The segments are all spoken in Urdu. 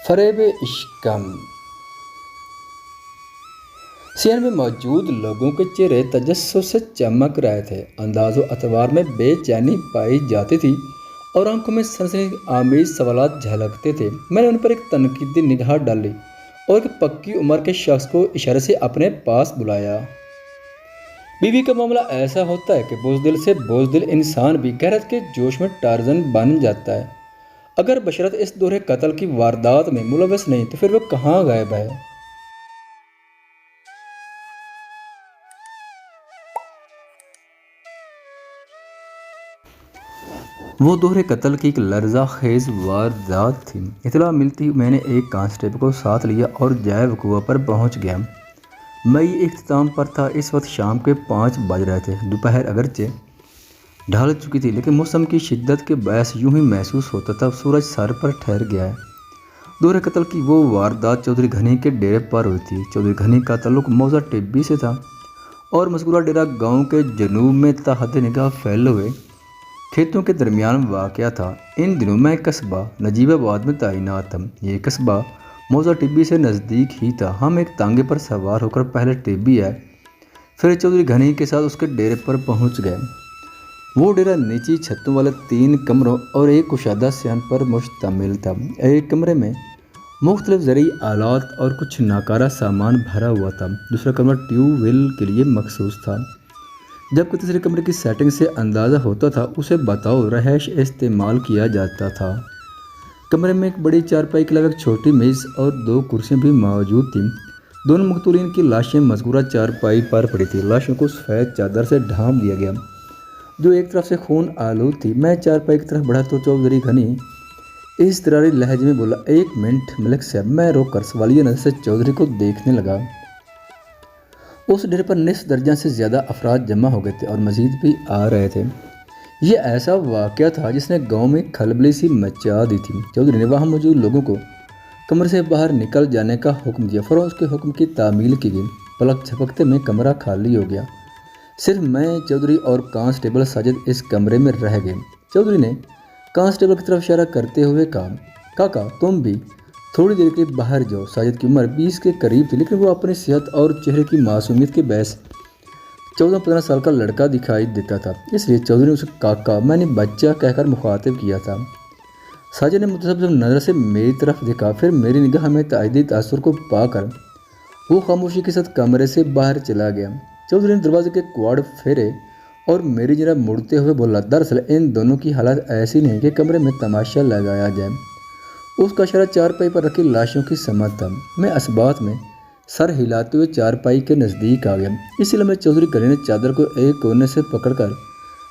فریب عشقم سین میں موجود لوگوں کے چہرے تجسس سے چمک رہے تھے، انداز و اطوار میں بے چینی پائی جاتی تھی اور آنکھوں میں سنسنی آمیز سوالات جھلکتے تھے۔ میں نے ان پر ایک تنقیدی نگاہ ڈالی اور ایک پکی عمر کے شخص کو اشارے سے اپنے پاس بلایا۔ بیوی کا معاملہ ایسا ہوتا ہے کہ بزدل سے بزدل انسان بھی غیرت کے جوش میں ٹارزن بن جاتا ہے۔ اگر بشرت اس دورے قتل کی واردات میں ملوث نہیں تو پھر وہ کہاں غائب ہے؟ وہ دورے قتل کی ایک لرزہ خیز واردات تھی۔ اطلاع ملتی میں نے ایک کانسٹیبل کو ساتھ لیا اور جائے وقوع پر پہنچ گیا۔ مئی اختتام پر تھا۔ اس وقت شام کے 5 بج رہے تھے۔ دوپہر اگرچہ ڈھل چکی تھی لیکن موسم کی شدت کے باعث یوں ہی محسوس ہوتا تھا سورج سر پر ٹھہر گیا ہے۔ دورے قتل کی وہ واردات چودھری گھنی کے ڈیرے پر ہوئی تھی۔ چودھری گھنی کا تعلق موضع ٹبی سے تھا اور مذکورہ ڈیرہ گاؤں کے جنوب میں تا حد نگاہ پھیلے ہوئے کھیتوں کے درمیان واقع تھا۔ ان دنوں میں قصبہ نجیب آباد میں تعینات تھا۔ یہ قصبہ موضع ٹبی سے نزدیک ہی تھا۔ ہم ایک تانگے پر سوار ہو کر پہلے ٹبی آئے، پھر چودھری گھنی کے ساتھ اس کے ڈیرے پر پہنچ گئے۔ وہ ڈیرہ نیچی چھتوں والے 3 کمروں اور ایک کشادہ صحن پر مشتمل تھا۔ ایک کمرے میں مختلف زرعی آلات اور کچھ ناکارہ سامان بھرا ہوا تھا۔ دوسرا کمرہ ٹیوب ویل کے لیے مخصوص تھا، جبکہ تیسرے کمرے کی سیٹنگ سے اندازہ ہوتا تھا اسے بطور رہائش استعمال کیا جاتا تھا۔ کمرے میں ایک بڑی چارپائی کے علاوہ ایک چھوٹی میز اور 2 کرسیاں بھی موجود تھیں۔ دونوں مقتولین کی لاشیں مذکورہ چارپائی پر پڑی تھیں۔ لاشوں کو سفید چادر سے ڈھانپ دیا گیا جو ایک طرف سے خون آلود تھی۔ میں چارپائی کی طرف بڑھا تو چودھری گھنی اضطراری لہجے میں بولا، "ایک منٹ ملک صاحب۔" میں روک کر سوالیہ نظر سے چودھری کو دیکھنے لگا۔ اس ڈیرے پر نصف درجن سے زیادہ افراد جمع ہو گئے تھے اور مزید بھی آ رہے تھے۔ یہ ایسا واقعہ تھا جس نے گاؤں میں کھلبلی سی مچا دی تھی۔ چودھری نے وہاں موجود لوگوں کو کمرے سے باہر نکل جانے کا حکم دیا۔ فوراً اس کے حکم کی تعمیل کی گئی۔ پلک جھپکتے میں کمرہ خالی ہو گیا۔ صرف میں، چودھری اور کانسٹیبل ساجد اس کمرے میں رہ گئے۔ چودھری نے کانسٹیبل کی طرف اشارہ کرتے ہوئے کہا، "کاکا تم بھی تھوڑی دیر کے لیے باہر جاؤ۔" ساجد کی عمر 20 کے قریب تھی لیکن وہ اپنی صحت اور چہرے کی معصومیت کے باعث 14-15 سال کا لڑکا دکھائی دیتا تھا، اس لیے چودھری نے اسے کاکا میں نے بچہ کہہ کر مخاطب کیا تھا۔ ساجد نے متذبذب نظر سے میری طرف دیکھا، پھر میری نگاہ میں تائیدی تاثر کو پا کر وہ خاموشی کے ساتھ کمرے سے باہر چلا گیا۔ چودھری نے دروازے کے کواڑ پھیرے اور میری جانب مڑتے ہوئے بولا، "دراصل ان دونوں کی حالت ایسی نہیں کہ کمرے میں تماشا لگایا جائے۔" اس کا اشارہ چارپائی پر رکھی لاشوں کی سمت تھا۔ میں اسبات میں سر ہلاتے ہوئے چارپائی کے نزدیک آ گیا۔ اسی لمحے چودھری گھنی نے چادر کو ایک کونے سے پکڑ کر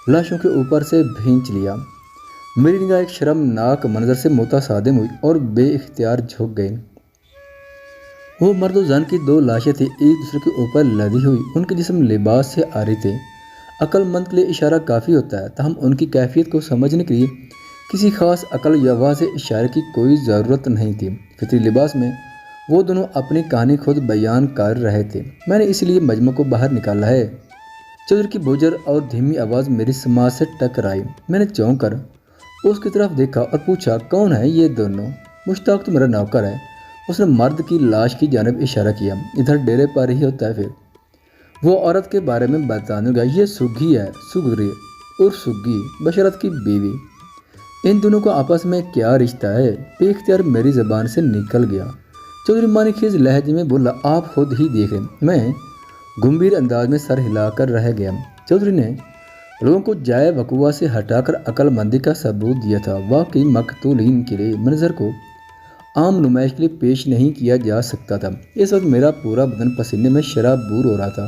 لاشوں کے اوپر سے بھینچ لیا۔ میری نگاہ ایک شرمناک منظر سے متصادم ہوئی اور بے اختیار جھک گئی۔ وہ مرد و زن کی 2 لاشیں تھیں، ایک دوسرے کے اوپر لدی ہوئی۔ ان کے جسم لباس سے عاری تھے۔ عقل مند کے لیے اشارہ کافی ہوتا ہے، تاہم ان کی کیفیت کو سمجھنے کے لیے کسی خاص عقل یا واضح اشارے کی کوئی ضرورت نہیں تھی۔ فطری لباس میں وہ دونوں اپنی کہانی خود بیان کر رہے تھے۔ میں نے اس لیے مجمع کو باہر نکالا ہے۔ چودھری کی بوجھل اور دھیمی آواز میری سماعت سے ٹکرائی۔ میں نے چونک کر اس کی طرف دیکھا اور پوچھا، "کون ہے یہ دونوں؟" "مشتاق تو میرا نوکر ہے۔" اس نے مرد کی لاش کی جانب اشارہ کیا۔ "ادھر ڈیرے پر ہی ہوتا ہے پھر۔" وہ عورت کے بارے میں بتانے لگا، "یہ سگھی ہے، سگری اور سگھی، بشرت کی بیوی۔ ان دونوں کا آپس میں کیا رشتہ ہے؟" بے اختیار میری زبان سے نکل گیا۔ چودھری معنی خیز لہجے میں بولا، "آپ خود ہی دیکھ لیں۔" میں گمبھیر انداز میں سر ہلا کر رہ گیا۔ چودھری نے لوگوں کو جائے وقوع سے ہٹا کر عقل مندی کا ثبوت دیا تھا۔ واقعی مقتولین کے لیے منظر کو عام نمائش کے لیے پیش نہیں کیا جا سکتا تھا۔ اس وقت میرا پورا بدن پسینے میں شرابور ہو رہا تھا۔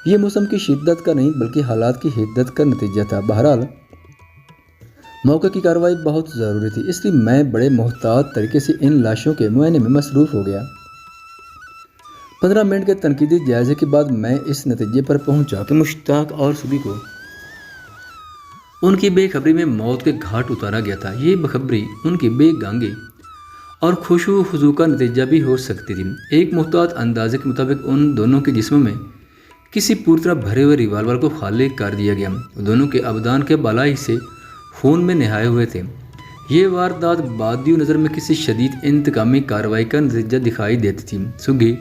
یہ موسم کی شدت کا نہیں بلکہ حالات کی حدت کا نتیجہ تھا۔ بہرحال موقع کی کارروائی بہت ضروری تھی، اس لیے میں بڑے محتاط طریقے سے ان لاشوں کے معائنے میں مصروف ہو گیا۔ 15 منٹ کے تنقیدی جائزے کے بعد میں اس نتیجے پر پہنچا کہ مشتاق اور سگھی کو ان کی بے خبری میں موت کے گھاٹ اتارا گیا تھا۔ یہ بخبری ان کی بے گانگی اور خشوع و خضوع کا نتیجہ بھی ہو سکتی تھی۔ ایک محتاط اندازے کے مطابق ان دونوں کے جسموں میں کسی پوری طرح بھرے ہوئے ریوالور کو خالی کر دیا گیا۔ دونوں کے ابدان کے بالا حصے خون میں نہائے ہوئے تھے۔ یہ واردات بادی نظر میں کسی شدید انتقامی کارروائی کا نتیجہ دکھائی دیتی تھی۔ سگی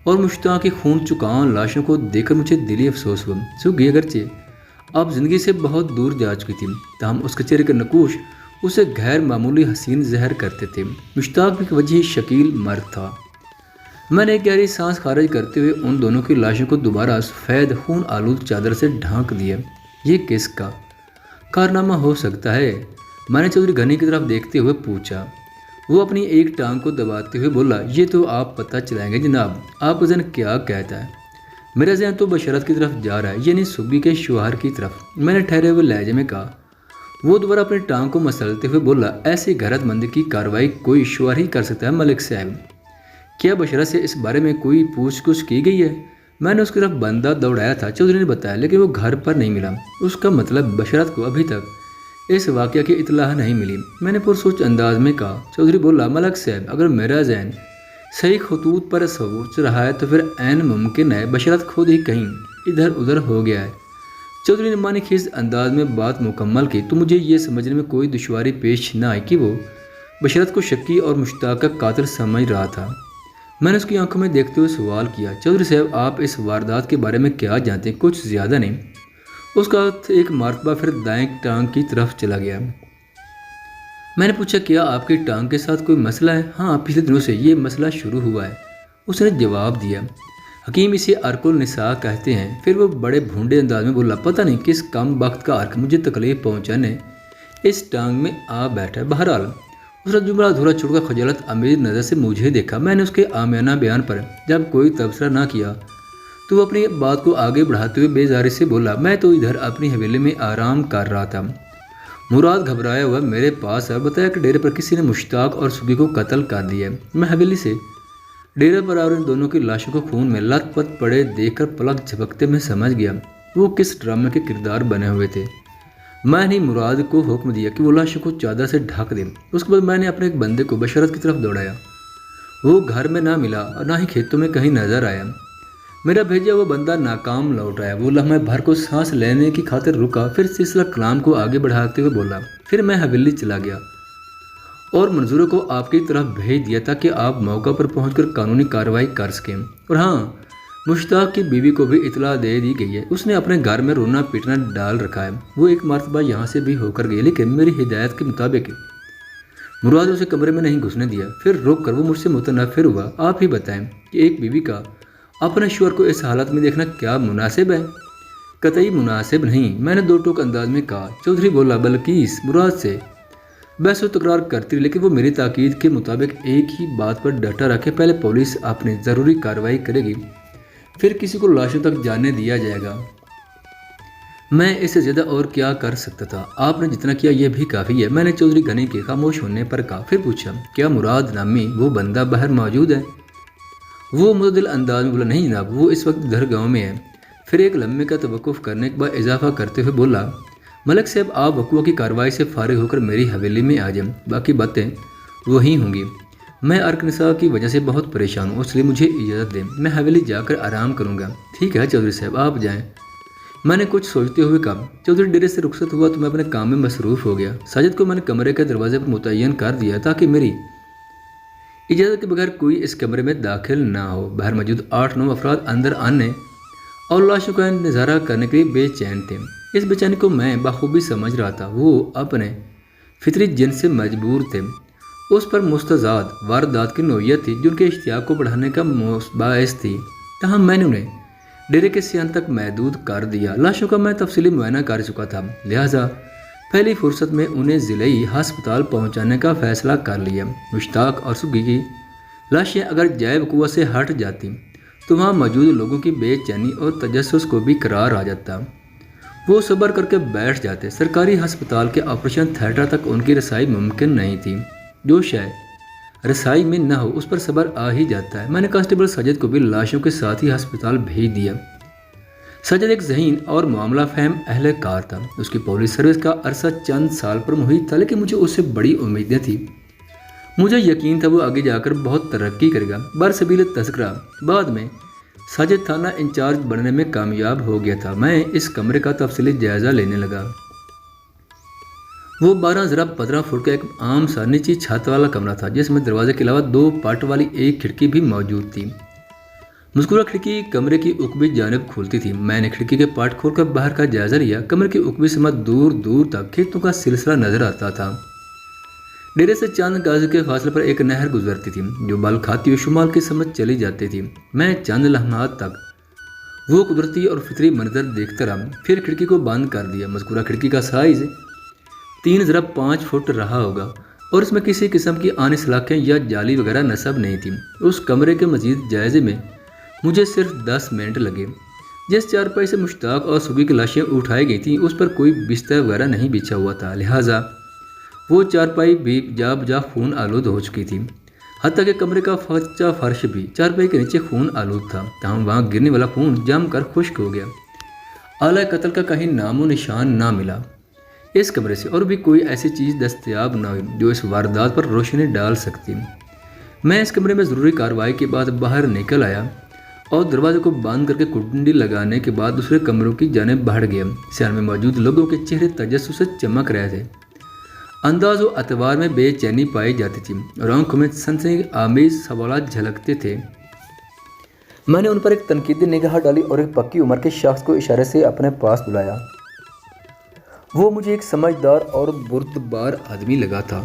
اور مشتاق کی خون چکاؤ لاشوں کو دیکھ کر مجھے دلی افسوس ہوا۔ سگی اگرچہ اب زندگی سے بہت دور جا چکی تھی، تاہم اس کے چہرے کا نقوش اسے غیر معمولی حسین زہر کرتے تھے۔ مشتاق بھی وجہ شکیل مرد تھا۔ میں نے ایک گہری سانس خارج کرتے ہوئے ان دونوں کی لاشوں کو دوبارہ سفید خون آلود چادر سے ڈھانک دیا۔ یہ کس کا کارنامہ ہو سکتا ہے؟ میں نے چودھری غنی کی طرف دیکھتے ہوئے پوچھا۔ وہ اپنی ایک ٹانگ کو دباتے ہوئے بولا، یہ تو آپ پتہ چلائیں گے جناب، آپ کا ذہن کیا کہتا ہے؟ میرا ذہن تو بشارت کی طرف جا رہا ہے، یعنی سگی کے شوہر کی طرف، میں نے ٹھہرے ہوئے لہجے میں کہا۔ وہ دوبارہ اپنی ٹانگ کو مسلتے ہوئے بولا، ایسی غیرت مندی کی کارروائی کوئی شوہر ہی کر سکتا ہے ملک صاحب۔ کیا بشارت سے اس بارے میں کوئی پوچھ گچھ کی گئی ہے؟ میں نے اس کی طرف بندہ دوڑایا تھا، چودھری نے بتایا، لیکن وہ گھر پر نہیں ملا۔ اس کا مطلب بشارت کو ابھی تک اس واقعہ کی اطلاع نہیں ملی۔ میں نے پرسوچ انداز میں کہا۔ چودھری بولا، ملک صاحب، اگر میرا ذہن صحیح خطوط پر سوچ رہا ہے تو پھر عین ممکن ہے بشارت خود ہی کہیں ادھر ادھر ہو گیا ہے۔ چودھری نے معنی خیز انداز میں بات مکمل کی تو مجھے یہ سمجھنے میں کوئی دشواری پیش نہ آئی کہ وہ بشارت کو شکی اور مشتاق کا قاتل سمجھ رہا تھا۔ میں نے اس کی آنکھوں میں دیکھتے ہوئے سوال کیا، چودھری صاحب، آپ اس واردات کے بارے میں کیا جانتے ہیں؟ کچھ زیادہ نہیں۔ اس کا ایک مرتبہ پھر دائیں ٹانگ کی طرف چلا گیا۔ میں نے پوچھا، کیا آپ کی ٹانگ کے ساتھ کوئی مسئلہ ہے؟ ہاں، پچھلے دنوں سے یہ مسئلہ شروع ہوا ہے، اس نے جواب دیا۔ حکیم اسے عرق النساء کہتے ہیں۔ پھر وہ بڑے بھونڈے انداز میں بولا، پتہ نہیں کس کم بخت کا عرق مجھے تکلیف پہنچانے اس ٹانگ میں آ بیٹھا ہے۔ بہرحال اس نے جملہ ادھورا چھوڑ کر خجالت امیر نظر سے مجھے دیکھا۔ میں نے اس کے عامیانہ بیان پر جب کوئی تبصرہ نہ کیا تو وہ اپنی بات کو آگے بڑھاتے ہوئے بیزاری سے بولا، میں تو ادھر اپنی حویلی میں آرام کر رہا تھا۔ مراد گھبرایا ہوا میرے پاس آیا، بتایا کہ ڈیرے پر کسی نے مشتاق اور سگی کو قتل کر دیا ہے۔ میں حویلی سے ڈیرے پر اور ان دونوں کی لاشوں کو خون میں لت پت پڑے دیکھ کر پلک جھپکتے میں سمجھ گیا وہ کس ڈرامے کے کردار بنے ہوئے تھے۔ میں نے مراد کو حکم دیا کہ وہ لاشوں کو چادر سے ڈھک دے۔ اس کے بعد میں نے اپنے ایک بندے کو بشارت کی طرف دوڑایا۔ وہ گھر میں نہ ملا اور نہ ہی کھیتوں میں کہیں نظر آیا۔ میرا بھیجا وہ بندہ ناکام لوٹ آیا۔ وہ لمحے بھر کو سانس لینے کی خاطر رکا، پھر سلسلہ کلام کو آگے بڑھاتے ہوئے بولا، پھر میں حویلی چلا گیا اور منظوروں کو آپ کی طرف بھیج دیا تاکہ آپ موقع پر پہنچ کر قانونی کارروائی کر سکیں۔ اور ہاں، مشتاق کی بیوی کو بھی اطلاع دے دی گئی ہے، اس نے اپنے گھر میں رونا پیٹنا ڈال رکھا ہے۔ وہ ایک مرتبہ یہاں سے بھی ہو کر گئی، لیکن میری ہدایت کے مطابق مراد اسے کمرے میں نہیں گھسنے دیا۔ پھر رک کر وہ مجھ سے متنفر ہوا۔ آپ ہی بتائیں کہ ایک بیوی کا اپنے شوہر کو اس حالت میں دیکھنا کیا مناسب ہے؟ قطعی مناسب نہیں، میں نے دو ٹوک انداز میں کہا۔ چودھری بولا، بلکیس مراد سے بحث و تکرار کرتی رہی، لیکن وہ میری تاکید کے مطابق ایک ہی بات پر ڈٹا رکھے، پہلے پولیس اپنی ضروری کارروائی کرے گی، پھر کسی کو لاشوں تک جانے دیا جائے گا۔ میں اس سے زیادہ اور کیا کر سکتا تھا؟ آپ نے جتنا کیا یہ بھی کافی ہے، میں نے چودھری غنی کے خاموش ہونے پر کہا۔ پھر پوچھا، کیا مراد نامی وہ بندہ باہر موجود ہے؟ وہ معتدل انداز میں بولا، نہیں جناب، وہ اس وقت ادھر گاؤں میں ہے۔ پھر ایک لمحے کا توقف کرنے کے بعد اضافہ کرتے ہوئے بولا، ملک صاحب، آپ وقوع کی کارروائی سے فارغ ہو کر میری حویلی میں آ جائیں، باقی باتیں وہی ہوں گی۔ میں عرق نساء کی وجہ سے بہت پریشان ہوں، اس لیے مجھے اجازت دیں، میں حویلی جا کر آرام کروں گا۔ ٹھیک ہے چودھری صاحب، آپ جائیں، میں نے کچھ سوچتے ہوئے کہا۔ چودھری ڈیرے سے رخصت ہوا تو میں اپنے کام میں مصروف ہو گیا۔ ساجد کو میں نے کمرے کے دروازے پر متعین کر دیا تاکہ میری اجازت کے بغیر کوئی اس کمرے میں داخل نہ ہو۔ باہر موجود 8-9 افراد اندر آنے اور لاشوں کا نظارہ کرنے کے لیے بے چین تھے۔ اس بے چینی کو میں بخوبی سمجھ رہا تھا، وہ اپنے فطری جن سے مجبور تھے۔ اس پر مستزاد واردات کی نوعیت تھی جو ان کے اشتیاق کو بڑھانے کا باعث تھی، تاہم میں نے انہیں ڈیرے کے صحن تک محدود کر دیا۔ لاشوں کا میں تفصیلی معائنہ کر چکا تھا، لہٰذا پہلی فرصت میں انہیں ضلعی ہسپتال پہنچانے کا فیصلہ کر لیا۔ مشتاق اور سگی کی لاشیں اگر جائے وقوع سے ہٹ جاتی تو وہاں موجود لوگوں کی بے چینی اور تجسس کو بھی قرار آ جاتا، وہ صبر کر کے بیٹھ جاتے۔ سرکاری ہسپتال کے آپریشن تھیٹر تک ان کی رسائی ممکن نہیں تھی، جو شاید رسائی میں نہ ہو اس پر صبر آ ہی جاتا ہے۔ میں نے کانسٹیبل ساجد کو بھی لاشوں کے ساتھ ہی ہسپتال بھیج دیا۔ ساجد ایک ذہین اور معاملہ فہم اہلکار تھا، اس کی پولیس سروس کا عرصہ چند سال پر محیط تھا، لیکن مجھے اس سے بڑی امیدیں تھیں۔ مجھے یقین تھا وہ آگے جا کر بہت ترقی کرے گا۔ برسبیل تذکرہ بعد میں ساجد تھانہ انچارج بننے میں کامیاب ہو گیا تھا۔ میں اس کمرے کا تفصیلی جائزہ لینے لگا۔ وہ 12 × 15 فٹ کا ایک عام سا نیچی چھت والا کمرہ تھا جس میں دروازے کے علاوہ 2 پٹ والی ایک کھڑکی بھی موجود تھی۔ مذکورہ کھڑکی کمرے کی اوپری جانب کھولتی تھی۔ میں نے کھڑکی کے پٹ کھول کر باہر کا جائزہ لیا۔ کمرے کی اوپری سمت دور دور تک کھیتوں کا سلسلہ نظر آتا تھا۔ ڈیرے سے چند گز کے فاصلے پر ایک نہر گزرتی تھی جو بل کھاتی ہوئی شمال کی سمت چلی جاتی تھی۔ میں چند لمحات تک وہ قدرتی اور فطری منظر دیکھتا رہا، پھر کھڑکی کو بند کر دیا۔ مذکورہ کھڑکی کا سائز 3 × 5 فٹ رہا ہوگا اور اس میں کسی قسم کی آنی سلاخیں یا جالی وغیرہ نصب نہیں تھی۔ اس کمرے کے مزید جائزے میں مجھے صرف 10 منٹ لگے۔ جس چارپائی سے مشتاق اور صبح کی لاشیں اٹھائی گئی تھیں اس پر کوئی بستر وغیرہ نہیں بچھا ہوا تھا، لہٰذا وہ چارپائی بھی جا بجا خون آلود ہو چکی تھی۔ حتیٰ کہ کمرے کا کچا فرش بھی چارپائی کے نیچے خون آلود تھا، تاہم وہاں گرنے والا خون جم کر خشک ہو گیا۔ آلہ قتل کا کہیں نام و نشان نہ ملا۔ اس کمرے سے اور بھی کوئی ایسی چیز دستیاب نہ ہوئی جو اس واردات پر روشنی ڈال سکتی۔ میں اس کمرے میں ضروری کارروائی کے بعد باہر نکل آیا اور دروازے کو بند کر کے کنڈی لگانے کے بعد دوسرے کمروں کی جانب بڑھ گیا۔ صحن میں موجود لوگوں کے چہرے تجسس سے چمک رہے تھے، انداز و اعتبار میں بے چینی پائی جاتی تھی اور آنکھوں میں سنسنی آمیز سوالات جھلکتے تھے۔ میں نے ان پر ایک تنقیدی نگاہ ڈالی اور ایک پکی عمر کے شخص کو اشارے سے اپنے پاس بلایا۔ وہ مجھے ایک سمجھدار اور بردبار آدمی لگا تھا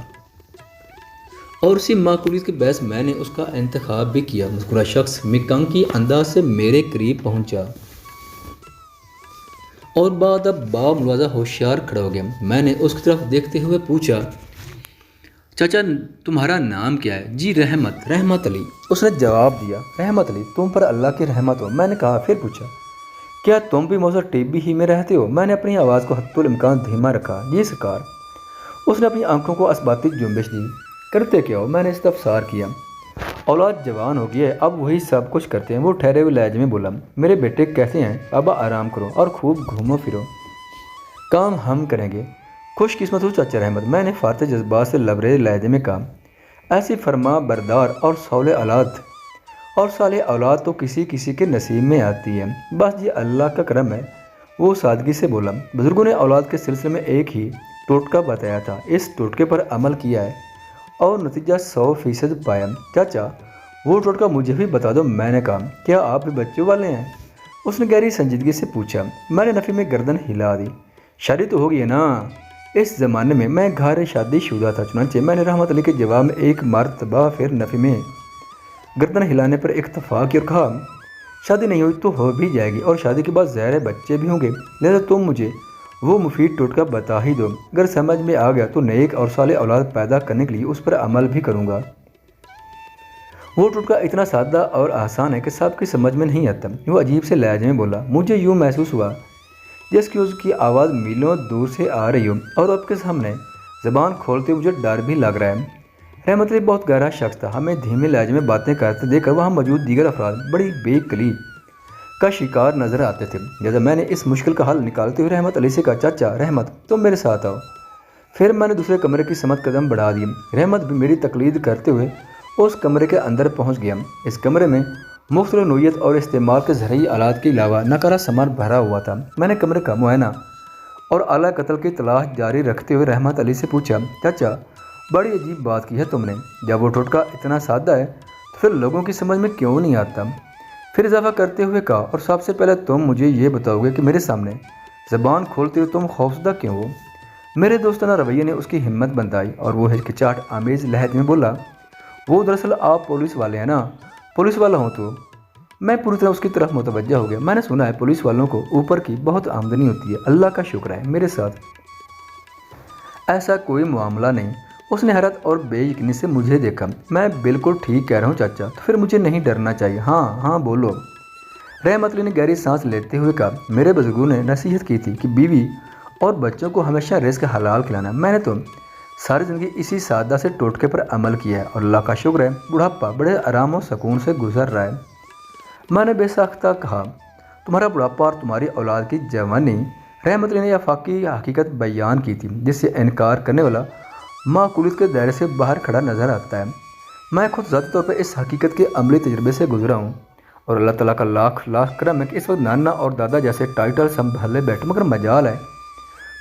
اور اسی معقولیت کے باعث میں نے اس کا انتخاب بھی کیا۔ مذکورہ شخص مکنکی انداز سے میرے قریب پہنچا اور بعد اب با ملازہ ہوشیار کھڑا ہو گیا۔ میں نے اس کی طرف دیکھتے ہوئے پوچھا، چاچا تمہارا نام کیا ہے؟ جی رحمت علی، اس نے جواب دیا۔ رحمت علی، تم پر اللہ کی رحمت ہو، میں نے کہا۔ پھر پوچھا، کیا تم بھی موضوع ٹی بی ہی میں رہتے ہو؟ میں نے اپنی آواز کو حتی الامکان دھیما رکھا۔ جی سرکار۔ اس نے اپنی آنکھوں کو اثباتی جنبش دی۔ کرتے کیا ہو؟ میں نے استفسار کیا۔ اولاد جوان ہو گئی ہے، اب وہی سب کچھ کرتے ہیں۔ وہ ٹھہرے ہوئے لہجے میں بولا، میرے بیٹے کیسے ہیں؟ ابا آرام کرو اور خوب گھومو پھرو، کام ہم کریں گے۔ خوش قسمت ہو چاچا رحمت، میں نے فاتح جذبات سے لبریز لہجے میں کہا۔ ایسی فرما بردار اور صالح اولاد تو کسی کسی کے نصیب میں آتی ہے، بس یہ اللہ کا کرم ہے۔ وہ سادگی سے بولا۔ بزرگوں نے اولاد کے سلسلے میں ایک ہی ٹوٹکا بتایا تھا، اس ٹوٹکے پر عمل کیا ہے اور نتیجہ 100% پایا۔ چاچا وہ ٹوٹکا مجھے بھی بتا دو، میں نے کہا۔ کیا آپ بھی بچوں والے ہیں؟ اس نے گہری سنجیدگی سے پوچھا۔ میں نے نفی میں گردن ہلا دی۔ شادی تو ہو گئی ہے نا؟ اس زمانے میں میں گھر شادی شدہ تھا، چنانچہ میں نے رحمت علی کے جواب میں ایک مرتبہ پھر نفی میں گردن ہلانے پر اکتفا کیا اور کہا، شادی نہیں ہوئی تو ہو بھی جائے گی اور شادی کے بعد ظاہر ہے بچے بھی ہوں گے، لہذا تم مجھے وہ مفید ٹوٹکا بتا ہی دو، اگر سمجھ میں آ گیا تو نیک اور صالح اولاد پیدا کرنے کے لیے اس پر عمل بھی کروں گا۔ وہ ٹوٹکا اتنا سادہ اور آسان ہے کہ سب کی سمجھ میں نہیں آتا۔ وہ عجیب سے لہجے میں بولا۔ مجھے یوں محسوس ہوا جس کی اس کی آواز میلوں دور سے آ رہی ہو اور اب کے سامنے زبان کھولتے مجھے ڈر بھی لگ رہا ہے۔ رحمت علی بہت گہرا شخص تھا، ہمیں دھیمے لہجے میں باتیں کرتے دیکھ کر وہاں موجود دیگر افراد بڑی بے کلی کا شکار نظر آتے تھے۔ جیسا میں نے اس مشکل کا حل نکالتے ہوئے رحمت علی سے کہا، چاچا رحمت تم میرے ساتھ آؤ۔ پھر میں نے دوسرے کمرے کی سمت قدم بڑھا دیے۔ رحمت بھی میری تقلید کرتے ہوئے اس کمرے کے اندر پہنچ گیا۔ اس کمرے میں مختلف نوعیت اور استعمال کے زرعی آلات کے علاوہ نقارہ سامان بھرا ہوا تھا۔ میں نے کمرے کا معائنہ اور اعلیٰ قتل کی تلاش جاری رکھتے ہوئے رحمت علی سے پوچھا، چاچا بڑی عجیب بات کی ہے تم نے، جب وہ ٹوٹکا اتنا سادہ ہے تو پھر لوگوں کی سمجھ میں کیوں نہیں آتا؟ پھر اضافہ کرتے ہوئے کہا، اور سب سے پہلے تم مجھے یہ بتاؤ گے کہ میرے سامنے زبان کھولتے ہوئے تم خوفزدہ کیوں ہو؟ میرے دوستانہ رویے نے اس کی ہمت بندھائی اور وہ ہچکچاہٹ آمیز لہجے میں بولا، وہ دراصل آپ پولیس والے ہیں نا؟ پولیس والا ہوں تو میں پوری طرح اس کی طرف متوجہ ہو گیا۔ میں نے سنا ہے پولیس والوں کو اوپر کی بہت آمدنی ہوتی ہے، اللہ کا شکر ہے میرے ساتھ ایسا کوئی معاملہ نہیں۔ اس نے حیرت اور بے یقینی سے مجھے دیکھا۔ میں بالکل ٹھیک کہہ رہا ہوں چاچا، تو پھر مجھے نہیں ڈرنا چاہیے۔ ہاں بولو۔ رحمت علی نے گہری سانس لیتے ہوئے کہا، میرے بزرگوں نے نصیحت کی تھی کہ بیوی اور بچوں کو ہمیشہ رزق حلال کھلانا، میں نے تو ساری زندگی اسی سادہ سے ٹوٹکے پر عمل کیا ہے اور اللہ کا شکر ہے بڑھاپا بڑے آرام و سکون سے گزر رہا ہے۔ میں نے بے ساختہ کہا، تمہارا بڑھاپا اور تمہاری اولاد کی جوانی؟ رحمت علی نے آفاقی حقیقت بیان کی تھی جس سے انکار کرنے والا معقولیت کے دائرے سے باہر کھڑا نظر آتا ہے۔ میں خود ذاتی طور پر اس حقیقت کے عملی تجربے سے گزرا ہوں اور اللہ تعالیٰ کا لاکھ لاکھ کرم ہے کہ اس وقت نانا اور دادا جیسے ٹائٹل سنبھالے بیٹھے، مگر مجال ہے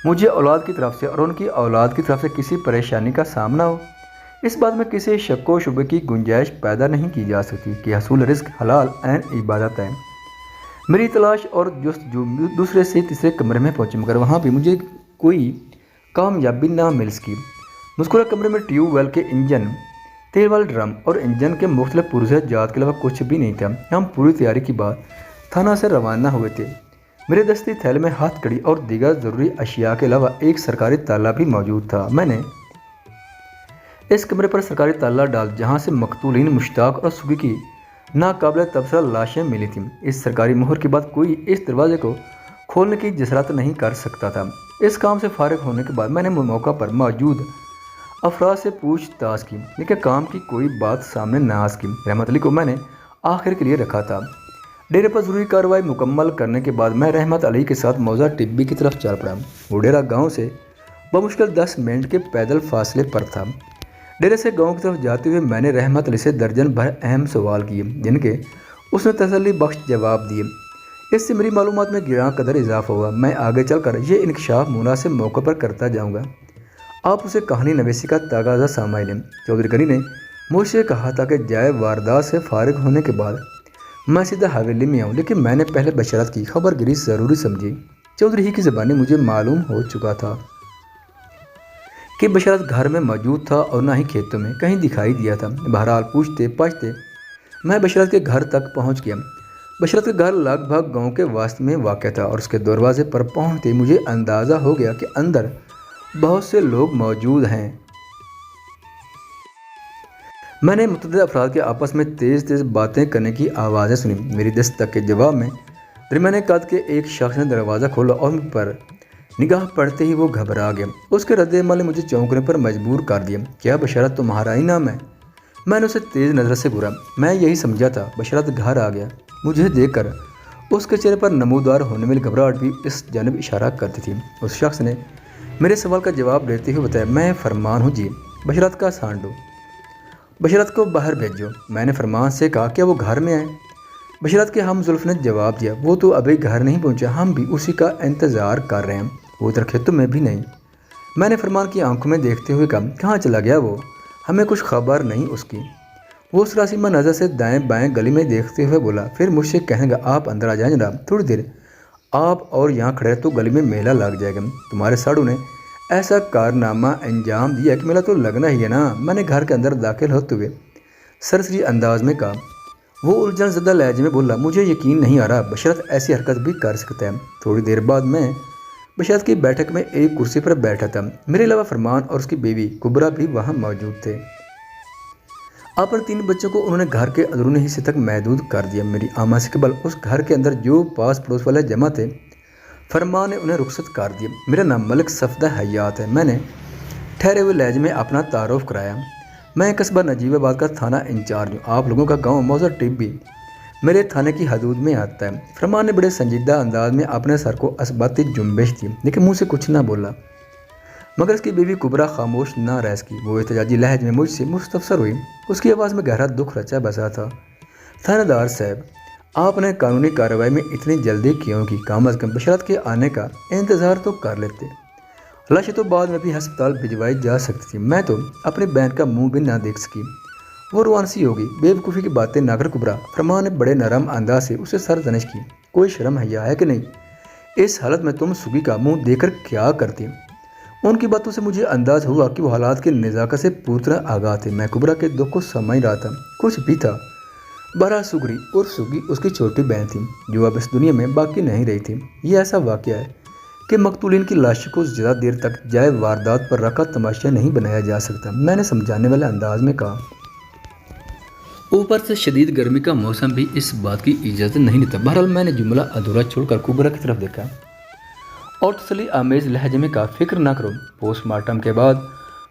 مجھے اولاد کی طرف سے اور ان کی اولاد کی طرف سے کسی پریشانی کا سامنا ہو، اس بات میں کسی شک و شبے کی گنجائش پیدا نہیں کی جا سکتی کہ حصول رزق حلال عین عبادت ہے۔ میری تلاش اور جستجو دوسرے سے تیسرے کمرے میں پہنچی، مگر وہاں بھی مجھے کوئی کامیابی نہ مل سکی۔ مذکورہ کمرے میں ٹیوب ویل کے انجن، تیل والے ڈرم اور انجن کے مختلف پرزے جات کے علاوہ کچھ بھی نہیں تھا۔ ہم پوری تیاری کے بعد تھانہ سے روانہ ہوئے تھے۔ میرے دستی تھیلے میں ہاتھ کڑی اور دیگر ضروری اشیاء کے علاوہ ایک سرکاری تالا بھی موجود تھا۔ میں نے اس کمرے پر سرکاری تالا ڈال جہاں سے مقتولین مشتاق اور سگی کی ناقابل تبصرہ لاشیں ملی تھیں۔ اس سرکاری مہر کے بعد کوئی اس دروازے کو کھولنے کی جسارت نہیں کر سکتا تھا۔ اس کام سے فارغ ہونے کے بعد میں نے موقع پر موجود افراد سے پوچھ تاچھ کی، لیکن کام کی کوئی بات سامنے نہ آ سکی۔ رحمت علی کو میں نے آخر کے لیے رکھا تھا۔ ڈیرے پر ضروری کارروائی مکمل کرنے کے بعد میں رحمت علی کے ساتھ موضع ٹبی کی طرف چل پڑا۔ وہ ڈیرہ گاؤں سے بمشکل 10 منٹ کے پیدل فاصلے پر تھا۔ ڈیرے سے گاؤں کی طرف جاتے ہوئے میں نے رحمت علی سے درجن بھر اہم سوال کیے، جن کے اس نے تسلی بخش جواب دیے۔ اس سے میری معلومات میں گراں قدر اضافہ ہوا۔ میں آگے چل کر یہ انکشاف مناسب موقع پر کرتا جاؤں گا۔ آپ اسے کہانی نویسی کا تقاضا سمجھ لیں۔ چودھری غنی نے مجھ سے کہا تھا کہ جائے واردات سے فارغ ہونے کے بعد میں سیدھا حویلی میں آؤں، لیکن میں نے پہلے بشارت کی خبر گیری ضروری سمجھی۔ چودھری ہی کی زبانی مجھے معلوم ہو چکا تھا کہ بشارت گھر میں موجود تھا اور نہ ہی کھیتوں میں کہیں دکھائی دیا تھا۔ بہرحال پوچھتے پاچھتے میں بشارت کے گھر تک پہنچ گیا۔ بشارت کا گھر لگ بھگ گاؤں کے وسط میں واقع تھا اور اس کے دروازے پر پہنچتے مجھے اندازہ ہو گیا کہ اندر بہت سے لوگ موجود ہیں۔ میں نے متعدد افراد کے آپس میں تیز تیز باتیں کرنے کی آوازیں سنی۔ میری دستک کے جواب میں درمیانے قد کے ایک شخص نے دروازہ کھولا اور مجھ پر نگاہ پڑتے ہی وہ گھبرا گیا۔ اس کے رد عمل نے مجھے چونکنے پر مجبور کر دیا۔ کیا بشارت تمہارا ہی نام ہے؟ میں نے اسے تیز نظر سے گھورا۔ میں یہی سمجھا تھا۔ بشارت گھر آ گیا۔ مجھے دیکھ کر اس کے چہرے پر نمودار ہونے والی گھبراہٹ بھی اس جانب اشارہ کرتی تھی۔ اس شخص نے میرے سوال کا جواب دیتے ہوئے بتایا، میں فرمان ہوں جی، بشارت کا سانڈو، بشارت کو باہر بھیجو۔ میں نے فرمان سے کہا، کیا وہ گھر میں آئے؟ بشارت کے ہم زلف نے جواب دیا، وہ تو ابھی گھر نہیں پہنچا، ہم بھی اسی کا انتظار کر رہے ہیں، وہ ادھر کھیتوں میں بھی نہیں۔ میں نے فرمان کی آنکھوں میں دیکھتے ہوئے کہا، کہاں چلا گیا وہ؟ ہمیں کچھ خبر نہیں اس کی۔ وہ سراسیمہ نظر سے دائیں بائیں گلی میں دیکھتے ہوئے بولا، پھر مجھ سے کہنے گا، آپ اندر آ جائیں جناب، تھوڑی دیر آپ اور یہاں کھڑے تو گلی میں میلہ لگ جائے گا۔ تمہارے ساڑھو نے ایسا کارنامہ انجام دیا کہ میلہ تو لگنا ہی ہے نا۔ میں نے گھر کے اندر داخل ہوتے ہوئے سرسری انداز میں کہا۔ وہ الجھن زدہ لہجے میں بولا، مجھے یقین نہیں آ رہا بشارت ایسی حرکت بھی کر سکتا ہے۔ تھوڑی دیر بعد میں بشارت کی بیٹھک میں ایک کرسی پر بیٹھا تھا۔ میرے علاوہ فرمان اور اس کی بیوی کبرا بھی وہاں موجود تھے۔ اپنے 3 بچوں کو انہوں نے گھر کے اندرونی حصے تک محدود کر دیا۔ میری آمد سے قبل اس گھر کے اندر جو پاس پڑوس والے جمع تھے، فرمان نے انہیں رخصت کر دیا۔ میرا نام ملک صفدہ حیات ہے۔ میں نے ٹھہرے ہوئے لہجے میں اپنا تعارف کرایا۔ میں قصبہ نجیب آباد کا تھانہ انچارج ہوں۔ آپ لوگوں کا گاؤں موضع ٹبی میرے تھانے کی حدود میں آتا ہے۔ فرمان نے بڑے سنجیدہ انداز میں اپنے سر کو اثباتی جنبش دی، لیکن منہ سے کچھ نہ بولا۔ مگر اس کی بیوی کبرا خاموش نہ رہ سکی۔ وہ احتجاجی لہجے میں مجھ سے مستفسر ہوئی۔ اس کی آواز میں گہرا دکھ رچا بسا تھا۔ تھانہ دار صاحب، آپ نے قانونی کارروائی میں اتنی جلدی کیوں کی؟ کم از کم بشارت کے آنے کا انتظار تو کر لیتے۔ لاشیں تو بعد میں بھی ہسپتال بھجوائی جا سکتی تھی۔ میں تو اپنی بہن کا منہ بھی نہ دیکھ سکی، وہ روانسی ہوگی۔ بے وقوفی کی باتیں نہ کر کبرا۔ فرمان نے بڑے نرم انداز سے اسے سرزنش کی۔ کوئی شرم حیا ہے کہ نہیں؟ اس حالت میں تم سگی کا منہ دیکھ کر کیا کرتی؟ ان کی باتوں سے مجھے انداز ہوا کہ وہ حالات کی نزاکت سے پوری طرح آگاہ تھے۔ میں کبرا کے دکھ کو سمجھ رہا تھا، کچھ بھی تھا۔ بہرحال سگری اور سگی اس کی چھوٹی بہن تھی جو اب اس دنیا میں باقی نہیں رہی تھی۔ یہ ایسا واقعہ ہے کہ مقتولین کی لاشوں کو زیادہ دیر تک جائے واردات پر رکھا تماشا نہیں بنایا جا سکتا، میں نے سمجھانے والے انداز میں کہا۔ اوپر سے شدید گرمی کا موسم بھی اس بات کی اجازت نہیں دیتا۔ بہرحال میں نے جملہ ادھورا چھوڑ کر کبرا کی طرف دیکھا اور تسلی آمیز لہجے میں کہا، فکر نہ کرو، پوسٹ مارٹم کے بعد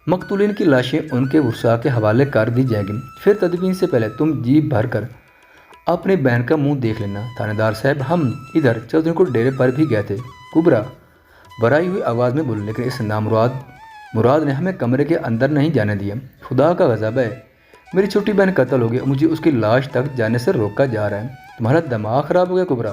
مقتولین کی لاشیں ان کے ورثاء کے حوالے کر دی جائیں گی۔ پھر تدفین سے پہلے تم جی بھر کر اپنی بہن کا منہ دیکھ لینا۔ تھانے دار صاحب، ہم ادھر چودھری کو ڈیرے پر بھی گئے تھے، کبرا بھرائی ہوئی آواز میں بولی، لیکن اس مراد نے ہمیں کمرے کے اندر نہیں جانے دیا۔ خدا کا غضب ہے، میری چھوٹی بہن قتل ہو گئی، مجھے اس کی لاش تک جانے سے روکا جا رہا ہے۔ تمہارا دماغ خراب ہو گیا کبرا؟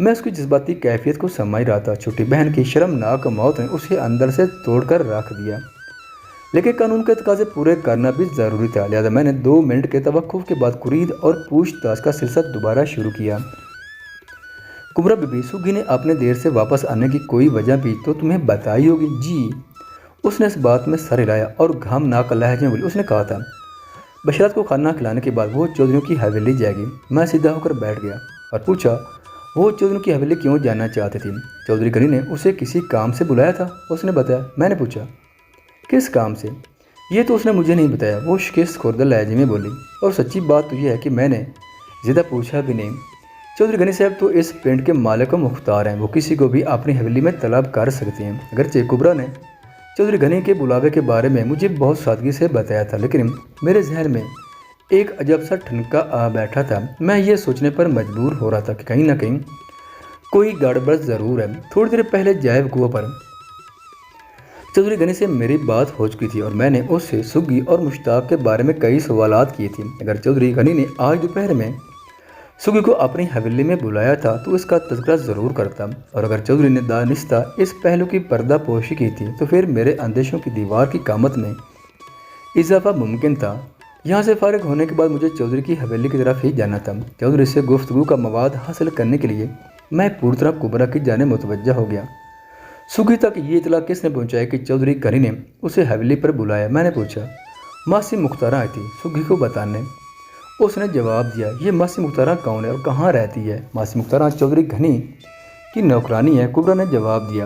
میں اس کی جذباتی کیفیت کو سمجھ رہا تھا۔ چھوٹی بہن کی شرمناک موت نے اسے اندر سے توڑ کر رکھ دیا، لیکن قانون کے تقاضے پورے کرنا بھی ضروری تھا، لہذا میں نے 2 منٹ کے توقف کے بعد قرید اور پوچھ تاچھ کا سلسلہ دوبارہ شروع کیا۔ کبرا بی بی، سگی نے اپنے دیر سے واپس آنے کی کوئی وجہ بھی تو تمہیں بتائی ہوگی؟ جی۔ اس نے اس بات میں سر ہلایا اور غمناک لہجے میں بولی۔ اس نے کہا تھا بشارت کو کھانا کھلانے کے بعد وہ چودھریوں کی حویلی جائے گی۔ میں سیدھا ہو کر بیٹھ گیا اور پوچھا وہ چودھریوں کی حویلی کیوں جانا چاہتی تھی؟ چودھری غنی نے اسے کسی کام سے بلایا تھا، اس نے بتایا۔ میں نے پوچھا کس کام سے؟ یہ تو اس نے مجھے نہیں بتایا، وہ شکست خوردہ لہجے میں بولی۔ اور سچی بات تو یہ ہے کہ میں نے زیادہ پوچھا بھی نہیں۔ چودھری غنی صاحب تو اس پنڈ کے مالک و مختار ہیں، وہ کسی کو بھی اپنی حویلی میں طلب کر سکتے ہیں۔ اگرچہ کبرا نے چودھری غنی کے بلاوے کے بارے میں مجھے بہت سادگی سے بتایا تھا، لیکن میرے ذہن میں ایک عجب سا ٹھنکا آ بیٹھا تھا۔ میں یہ سوچنے پر مجبور ہو رہا تھا کہ کہیں نہ کہیں کوئی گڑبڑ ضرور ہے۔ تھوڑی دیر پہلے جائب کنواں پر چودھری غنی سے میری بات ہو چکی تھی اور میں نے اس سے سگی اور مشتاق کے بارے میں کئی سوالات کیے تھے۔ اگر چودھری غنی نے آج دوپہر میں سگی کو اپنی حویلی میں بلایا تھا تو اس کا تذکرہ ضرور کرتا، اور اگر چودھری نے دانستہ اس پہلو کی پردہ پوشی کی تھی تو پھر میرے اندیشوں کی دیوار کی قامت میں اضافہ ممکن تھا۔ یہاں سے فارغ ہونے کے بعد مجھے چودھری کی حویلی کی طرف ہی جانا تھا۔ چودھری سے گفتگو کا مواد حاصل کرنے کے لیے میں پوری طرح کبرا کی جانب متوجہ ہو گیا۔ سگی تک یہ اطلاع کس نے پہنچائی کہ چودھری غنی نے اسے حویلی پر بلایا؟ میں نے پوچھا۔ ماسی مختارہ آئی تھی سگی کو بتانے، اس نے جواب دیا۔ یہ ماسی مختارہ کون ہے اور کہاں رہتی ہے؟ ماسی مختارہ چودھری غنی کی نوکرانی ہے، کبرا نے جواب دیا۔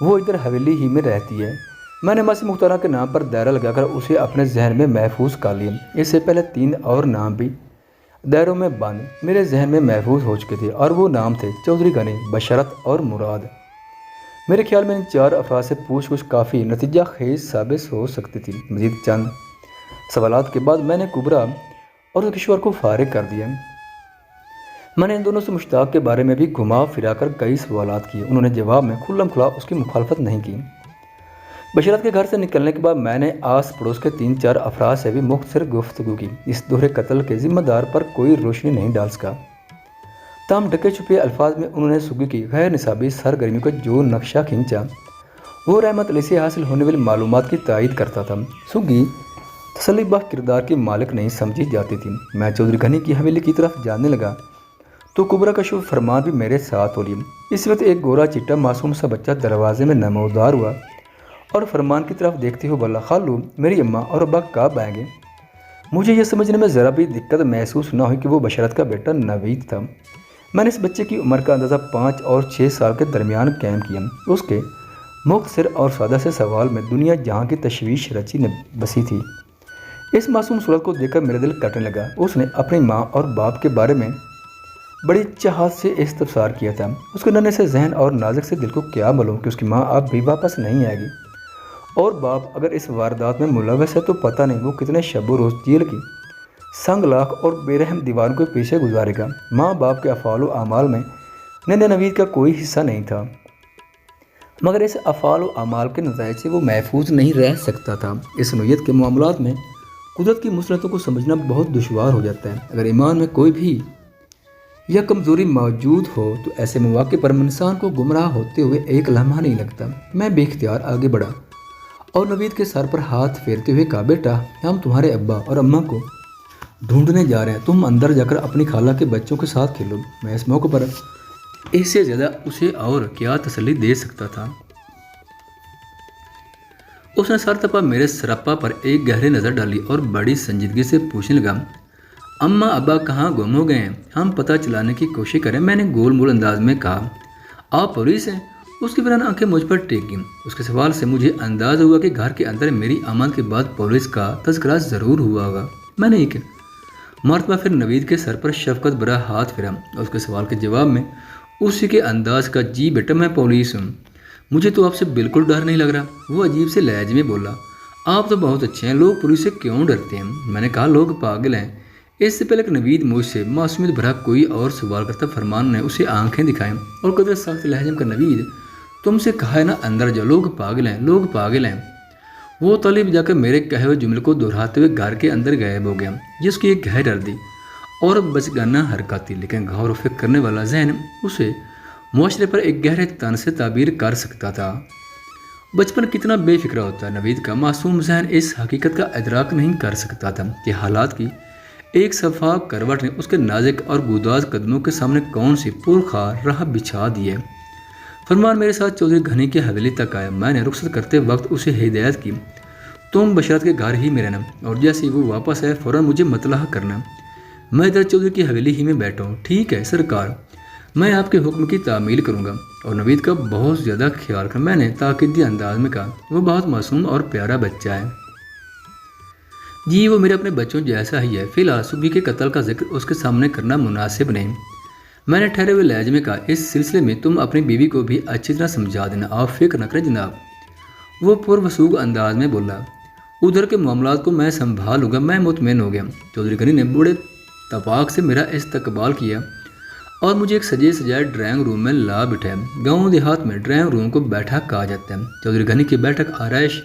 وہ ادھر حویلی ہی میں رہتی ہے۔ میں نے ماسی مختارہ کے نام پر دائرہ لگا کر اسے اپنے ذہن میں محفوظ کر لیا۔ اس سے پہلے 3 اور نام بھی دائروں میں بند میرے ذہن میں محفوظ ہو چکے تھے، اور وہ نام تھے چودھری غنی، بشارت اور مراد۔ میرے خیال میں ان 4 افراد سے پوچھ گچھ کافی نتیجہ خیز ثابت ہو سکتی تھی۔ مزید چند سوالات کے بعد میں نے کبرا اور اس کشور کو فارغ کر دیا۔ میں نے ان دونوں سے مشتاق کے بارے میں بھی گھما پھرا کر کئی سوالات کیے، انہوں نے جواب میں کھلم کھلا اس کی مخالفت نہیں کی۔ بشارت کے گھر سے نکلنے کے بعد میں نے آس پڑوس کے 3-4 افراد سے بھی مختصر گفتگو کی۔ اس دوہرے قتل کے ذمہ دار پر کوئی روشنی نہیں ڈال سکا، تاہم ڈھکے چھپے الفاظ میں انہوں نے سگی کی غیر نصابی سرگرمی کو جو نقشہ کھینچا وہ رحمت علی سے حاصل ہونے والی معلومات کی تائید کرتا تھا۔ سگی تسلی بخش کردار کی مالک نہیں سمجھی جاتی تھی۔ میں چودھری غنی کی حویلی کی طرف جانے لگا تو کبرا کا شوخ فرمان بھی میرے ساتھ ہو لی۔ اس وقت ایک گورا چٹا معصوم سا بچہ دروازے میں نمودار ہوا اور فرمان کی طرف دیکھتے ہوئے بولا، خالو میری اماں اور ابا کب آئیں گے؟ مجھے یہ سمجھنے میں ذرا بھی دقت محسوس نہ ہوئی کہ وہ بشارت کا بیٹا نوید تھا۔ میں نے اس بچے کی عمر کا اندازہ 5 اور 6 سال کے درمیان قائم کیا۔ اس کے مختصر اور سادہ سے سوال میں دنیا جہاں کی تشویش رچی بسی تھی۔ اس معصوم صورت کو دیکھ کر میرا دل کٹنے لگا۔ اس نے اپنی ماں اور باپ کے بارے میں بڑی چاہت سے استفسار کیا تھا۔ اس کے ننھے سے ذہن اور نازک سے دل کو کیا معلوم کہ اس کی ماں اب بھی واپس نہیں آئے گی، اور باپ اگر اس واردات میں ملوث ہے تو پتہ نہیں وہ کتنے شب و روز جیل کی سنگ لاکھ اور بے رحم دیواروں کے پیچھے گزارے گا۔ ماں باپ کے افعال و اعمال میں ننھے نوید کا کوئی حصہ نہیں تھا، مگر اس افعال و اعمال کے نتائج سے وہ محفوظ نہیں رہ سکتا تھا۔ اس نوعیت کے معاملات میں قدرت کی مصلحتوں کو سمجھنا بہت دشوار ہو جاتا ہے۔ اگر ایمان میں کوئی بھی یا کمزوری موجود ہو تو ایسے مواقع پر انسان کو گمراہ ہوتے ہوئے ایک لمحہ نہیں لگتا۔ میں بے اختیار آگے بڑھا اور نوید کے سر پر ہاتھ پھیرتے ہوئے کہا، بیٹا ہم تمہارے ابا اور اماں کو ڈھونڈنے جا رہے ہیں، تم اندر جا کر اپنی خالہ کے بچوں کے ساتھ کھیلو۔ میں اس موقع پر اس سے زیادہ اسے اور کیا تسلی دے سکتا تھا۔ اس نے سر تپا میرے سراپا پر ایک گہری نظر ڈالی اور بڑی سنجیدگی سے پوچھنے لگا، اماں ابا کہاں گم ہو گئے ہیں؟ ہم پتہ چلانے کی کوشش کریں۔ میں نے گول مول انداز میں کہا، آپ پولیس ہیں؟ اس کی بلند آنکھیں مجھ پر ٹیک گئیں۔ اس کے سوال سے مجھے اندازہ ہوا کہ گھر کے اندر میری آمد کے بعد پولیس کا تذکرہ ضرور ہوا ہوگا۔ میں نے ایک مرتبہ پھر نوید کے سر پر شفقت بھرا ہاتھ پھیرا اور اس کے سوال کے جواب میں اسی کے انداز کا، جی بیٹا میں پولیس ہوں، مجھے تو آپ سے بالکل ڈر نہیں لگ رہا۔ وہ عجیب سے لہجے میں بولا، آپ تو بہت اچھے ہیں، لوگ پولیس سے کیوں ڈرتے ہیں؟ میں نے کہا، لوگ پاگل ہیں۔ اس سے پہلے کہ نوید مجھ سے معصومیت بھرا کوئی اور سوال کرتا، فرمان نے اسے آنکھیں دکھائیں اور قدرت سخت لہجے میں کہا، نوید تم سے کہا ہے نا اندر جاؤ، لوگ پاگل ہیں، لوگ پاگل ہیں۔ وہ طالب جا کر میرے کہے ہوئے جملے کو دہراتے ہوئے گھر کے اندر غائب ہو گیا۔ جس کی ایک گہری دردی اور بچگانہ حرکات تھی، لیکن غور و فکر کرنے والا ذہن اسے معاشرے پر ایک گہرے تن سے تعبیر کر سکتا تھا۔ بچپن کتنا بے فکر ہوتا ہے، نوید کا معصوم ذہن اس حقیقت کا ادراک نہیں کر سکتا تھا کہ حالات کی ایک شفاف کروٹ نے اس کے نازک اور گوداز قدموں کے سامنے کون سی پرخار راہ بچھا دی ہے۔ فرمان میرے ساتھ چودھری گھنی کی حویلی تک آیا۔ میں نے رخصت کرتے وقت اسے ہدایت کی، تم بشرت کے گھر ہی میں رہنا، اور جیسے وہ واپس آئے فوراً مجھے مطلع کرنا۔ میں ادھر چودھری کی حویلی ہی میں بیٹھا ہوں۔ ٹھیک ہے سرکار، میں آپ کے حکم کی تعمیل کروں گا۔ اور نوید کا بہت زیادہ خیال کر، میں نے تاکیدی انداز میں کہا، وہ بہت معصوم اور پیارا بچہ ہے۔ جی وہ میرے اپنے بچوں جیسا ہی ہے، فی الحال صبحی کے قتل کا ذکر اس کے سامنے کرنا مناسب نہیں۔ میں نے ٹھہرے ہوئے لہجے میں کہا، اس سلسلے میں تم اپنی بیوی کو بھی اچھی طرح سمجھا دینا، آپ فکر نہ کریں جناب۔ وہ پروسوگ انداز میں بولا، ادھر کے معاملات کو میں سنبھالوں گا۔ میں مطمئن ہو گیا۔ چودھری گھنی نے بڑے تفاق سے میرا استقبال کیا اور مجھے ایک سجے سجائے ڈرائنگ روم میں لا بٹھایا۔ گاؤں دیہات میں ڈرائنگ روم کو بیٹھک کہا جاتا ہے۔ چودھری گھنی کی بیٹھک آرائش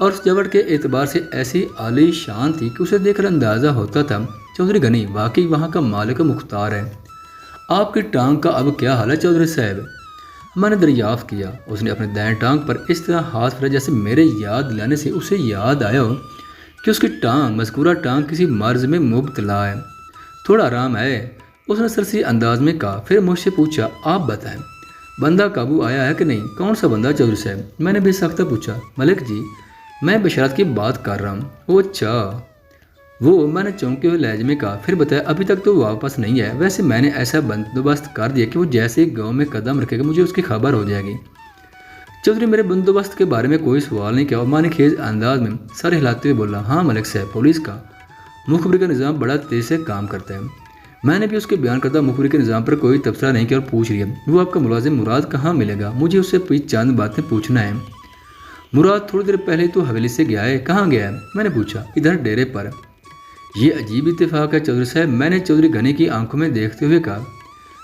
اور سجاوٹ کے اعتبار سے ایسی عالی شان تھی کہ اسے دیکھ کر اندازہ ہوتا تھا چودھری گھنی واقعی وہاں کا مالک مختار ہے۔ آپ کی ٹانگ کا اب کیا حال ہے چودھری صاحب؟ میں نے دریافت کیا۔ اس نے اپنے دائیں ٹانگ پر اس طرح ہاتھ پھیرا جیسے میرے یاد دلانے سے اسے یاد آیا ہو کہ اس کی ٹانگ، مذکورہ ٹانگ کسی مرض میں مبتلا ہے۔ تھوڑا آرام ہے، اس نے سرسری انداز میں کہا۔ پھر مجھ سے پوچھا، آپ بتائیں بندہ قابو آیا ہے کہ نہیں؟ کون سا بندہ چودھری صاحب؟ میں نے بے سختہ پوچھا۔ ملک جی، میں بشارت کی بات کر رہا ہوں۔ وہ اچھا، وہ، میں نے چونکے ہوئے لہجے میں کہا۔ پھر بتایا، ابھی تک تو واپس نہیں ہے، ویسے میں نے ایسا بندوبست کر دیا کہ وہ جیسے ہی گاؤں میں قدم رکھے گا مجھے اس کی خبر ہو جائے گی۔ چودھری میرے بندوبست کے بارے میں کوئی سوال نہیں کیا اور معنی خیز انداز میں سر ہلاتے ہوئے بولا، ہاں ملک صاحب، پولیس کا مخبری کا نظام بڑا تیز سے کام کرتا ہے۔ میں نے بھی اس کے بیان کردہ مخبری کے نظام پر کوئی تبصرہ نہیں کیا اور پوچھ لیا، وہ آپ کا ملازم مراد کہاں ملے گا؟ مجھے اس سے چند باتیں پوچھنا ہے۔ مراد تھوڑی دیر پہلے تو حویلی سے گیا ہے، کہاں گیا ہے؟ میں نے پوچھا۔ ادھر ڈیرے پر۔ یہ عجیب اتفاق ہے چودھری صاحب، میں نے چودھری گھنی کی آنکھوں میں دیکھتے ہوئے کہا۔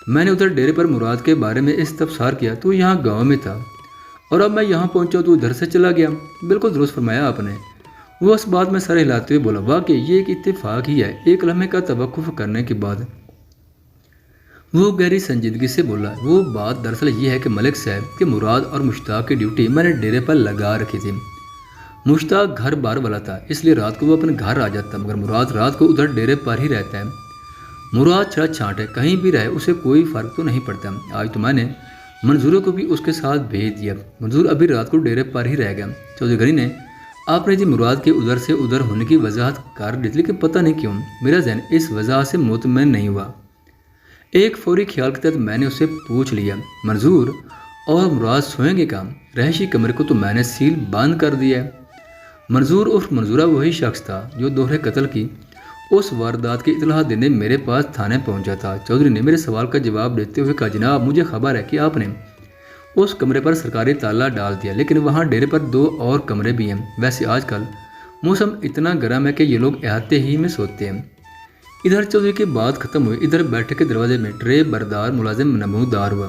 میں نے ادھر ڈیرے پر مراد کے بارے میں استفسار کیا تو یہاں گاؤں میں تھا، اور اب میں یہاں پہنچا تو ادھر سے چلا گیا۔ بالکل درست فرمایا آپ نے۔ وہ اس بات میں سر ہلاتے ہوئے بولا، واقعی یہ ایک اتفاق ہی ہے۔ ایک لمحے کا توقف کرنے کے بعد وہ گہری سنجیدگی سے بولا، وہ بات دراصل یہ ہے کہ ملک صاحب کہ مراد اور مشتاق کی ڈیوٹی میں نے ڈیرے پر لگا رکھی تھی۔ مشتاق گھر بار والا تھا، اس لیے رات کو وہ اپنے گھر آ جاتا، مگر مراد رات کو ادھر ڈیرے پر ہی رہتا ہے۔ مراد چھڑا چھانٹ ہے، کہیں بھی رہے اسے کوئی فرق تو نہیں پڑتا۔ آج تو میں نے منظوروں کو بھی اس کے ساتھ بھیج دیا، منظور ابھی رات کو ڈیرے پر ہی رہ گیا۔ چودھری گھنی نے آپ نے جی مراد کے ادھر سے ادھر ہونے کی وضاحت کر دی، لیکن پتہ نہیں کیوں میرا ذہن اس وضاحت سے مطمئن نہیں ہوا۔ ایک فوری خیال کے تحت میں نے اسے پوچھ لیا، منظور اور مراد سوئیں گے کام؟ رہائشی کمرے کو تو میں نے سیل بند کر دیا ہے۔ منظور عرف منظورہ وہی شخص تھا جو دوہرے قتل کی اس واردات کی اطلاع دینے میرے پاس تھانے پہنچا تھا۔ چودھری نے میرے سوال کا جواب دیتے ہوئے کہا، جناب مجھے خبر ہے کہ آپ نے اس کمرے پر سرکاری تالا ڈال دیا، لیکن وہاں ڈیرے پر 2 اور کمرے بھی ہیں۔ ویسے آج کل موسم اتنا گرم ہے کہ یہ لوگ احاطے ہی میں سوتے ہیں۔ ادھر چودھری کی بات ختم ہوئی، ادھر بیٹھک کے دروازے میں ٹرے بردار ملازم نمودار ہوا۔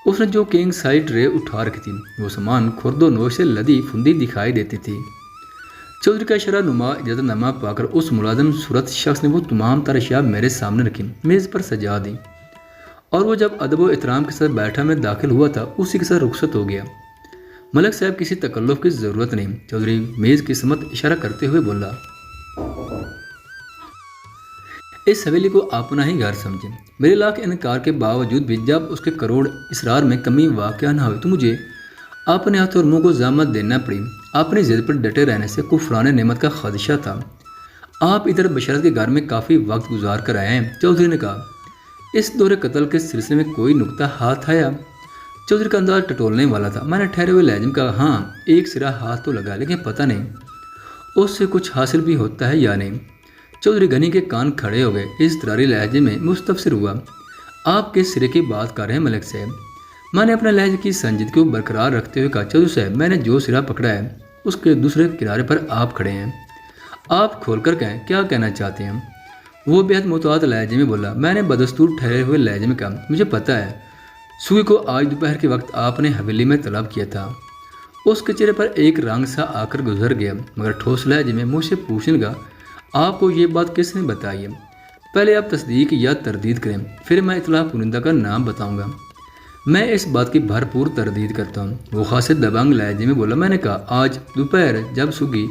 اس نے جو کنگ سائز ٹرے اٹھا رکھی تھی وہ سامان خرد و نوش سے لدی پھندی دکھائی دیتی تھی۔ چودھری کا اشارہ نما اجازت نامہ پا کر اس ملازم صورت شخص نے وہ تمام تر اشیاء میرے سامنے رکھی، میز پر سجا دی، اور وہ جب ادب و احترام کے ساتھ بیٹھا میں داخل ہوا تھا اسی کے ساتھ رخصت ہو گیا۔ ملک صاحب کسی تکلف کی ضرورت نہیں، چودھری میز کی سمت اشارہ کرتے ہوئے بولا، اس حویلی کو اپنا ہی گھر سمجھیں۔ میرے لاکھ انکار کے باوجود بھی جب اس کے کروڑ اصرار میں کمی واقع نہ ہوئی تو مجھے اپنے ہاتھ اور منہ کو زحمت دینا پڑی۔ اپنی ضد پر ڈٹے رہنے سے کفران نعمت کا خدشہ تھا۔ آپ ادھر بشارت کے گھر میں کافی وقت گزار کر آئے ہیں، چودھری نے کہا۔ اس دورے قتل کے سلسلے میں کوئی نکتہ ہاتھ آیا؟ چودھری کا انداز ٹٹولنے والا تھا۔ میں نے ٹھہرے ہوئے لہجے میں کہا، ہاں ایک سرا ہاتھ تو لگا، لیکن پتہ نہیں اس سے کچھ حاصل بھی ہوتا ہے یا نہیں۔ چودھری گھنی کے کان کھڑے ہو گئے، اس دراری لہجے میں مستفسر ہوا، آپ کس سرے کی بات کر رہے ہیں ملک صاحب؟ میں نے اپنے لہجے کی سنجیدگی کو برقرار رکھتے ہوئے کہا، چودھری صاحب میں نے جو سرا پکڑا ہے اس کے دوسرے کنارے پر آپ کھڑے ہیں، آپ کھول کر کہیں کیا کہنا چاہتے ہیں؟ وہ بے حد محتاط لہجے میں بولا۔ میں نے بدستور ٹھہرے ہوئے لہجے میں کہا، مجھے پتہ ہے سوئی کو آج دوپہر کے وقت آپ نے حویلی میں طلب کیا تھا۔ اس کے چہرے پر ایک رنگ سا آ کر گزر گیا، مگر ٹھوس لہجے میں مجھ سے پوچھنے لگا، آپ کو یہ بات کس نے بتائی ہے؟ پہلے آپ تصدیق یا تردید کریں، پھر میں اطلاع کنندہ کا نام بتاؤں گا۔ میں اس بات کی بھرپور تردید کرتا ہوں، وہ خاصے دبنگ لہجے میں بولا۔ میں نے کہا آج دوپہر جب سگی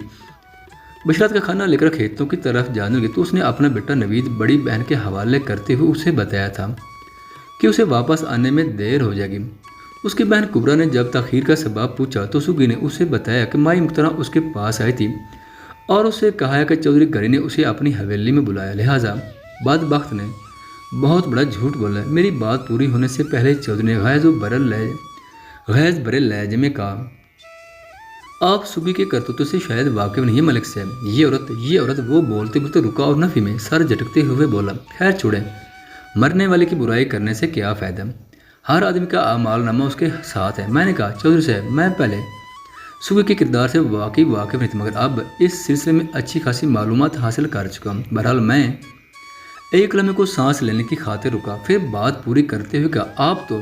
بشرات کا کھانا لے کر کھیتوں کی طرف جانے لگی تو اس نے اپنا بیٹا نوید بڑی بہن کے حوالے کرتے ہوئے اسے بتایا تھا کہ اسے واپس آنے میں دیر ہو جائے گی۔ اس کی بہن کبرا نے جب تاخیر کا سبب پوچھا تو سگی نے اسے بتایا کہ مائی مخترہ اس کے پاس آئی تھی اور اسے کہا کہ چودھری گری نے اسے اپنی حویلی میں بلایا، لہٰذا بدبخت نے بہت بڑا جھوٹ بولا ہے۔ میری بات پوری ہونے سے پہلے چودھری نے غیظ بھرے لہجے میں کہا، آپ سگی کے کرتوتوں سے شاید واقف نہیں ہے ملک صاحب۔ یہ عورت وہ بولتے بولتے رکا اور نفی میں سر جھٹکتے ہوئے بولا، خیر چھوڑیں، مرنے والے کی برائی کرنے سے کیا فائدہ، ہر آدمی کا اعمال نامہ اس کے ساتھ ہے۔ میں نے کہا چودھری صاحب میں پہلے سگی کے کردار سے واقف نہیں تھا، مگر اب اس سلسلے میں اچھی خاصی معلومات حاصل کر چکا ہوں۔ بہرحال میں ایک لمحے کو سانس لینے کی خاطر رکا، پھر بات پوری کرتے ہوئے کہا، آپ تو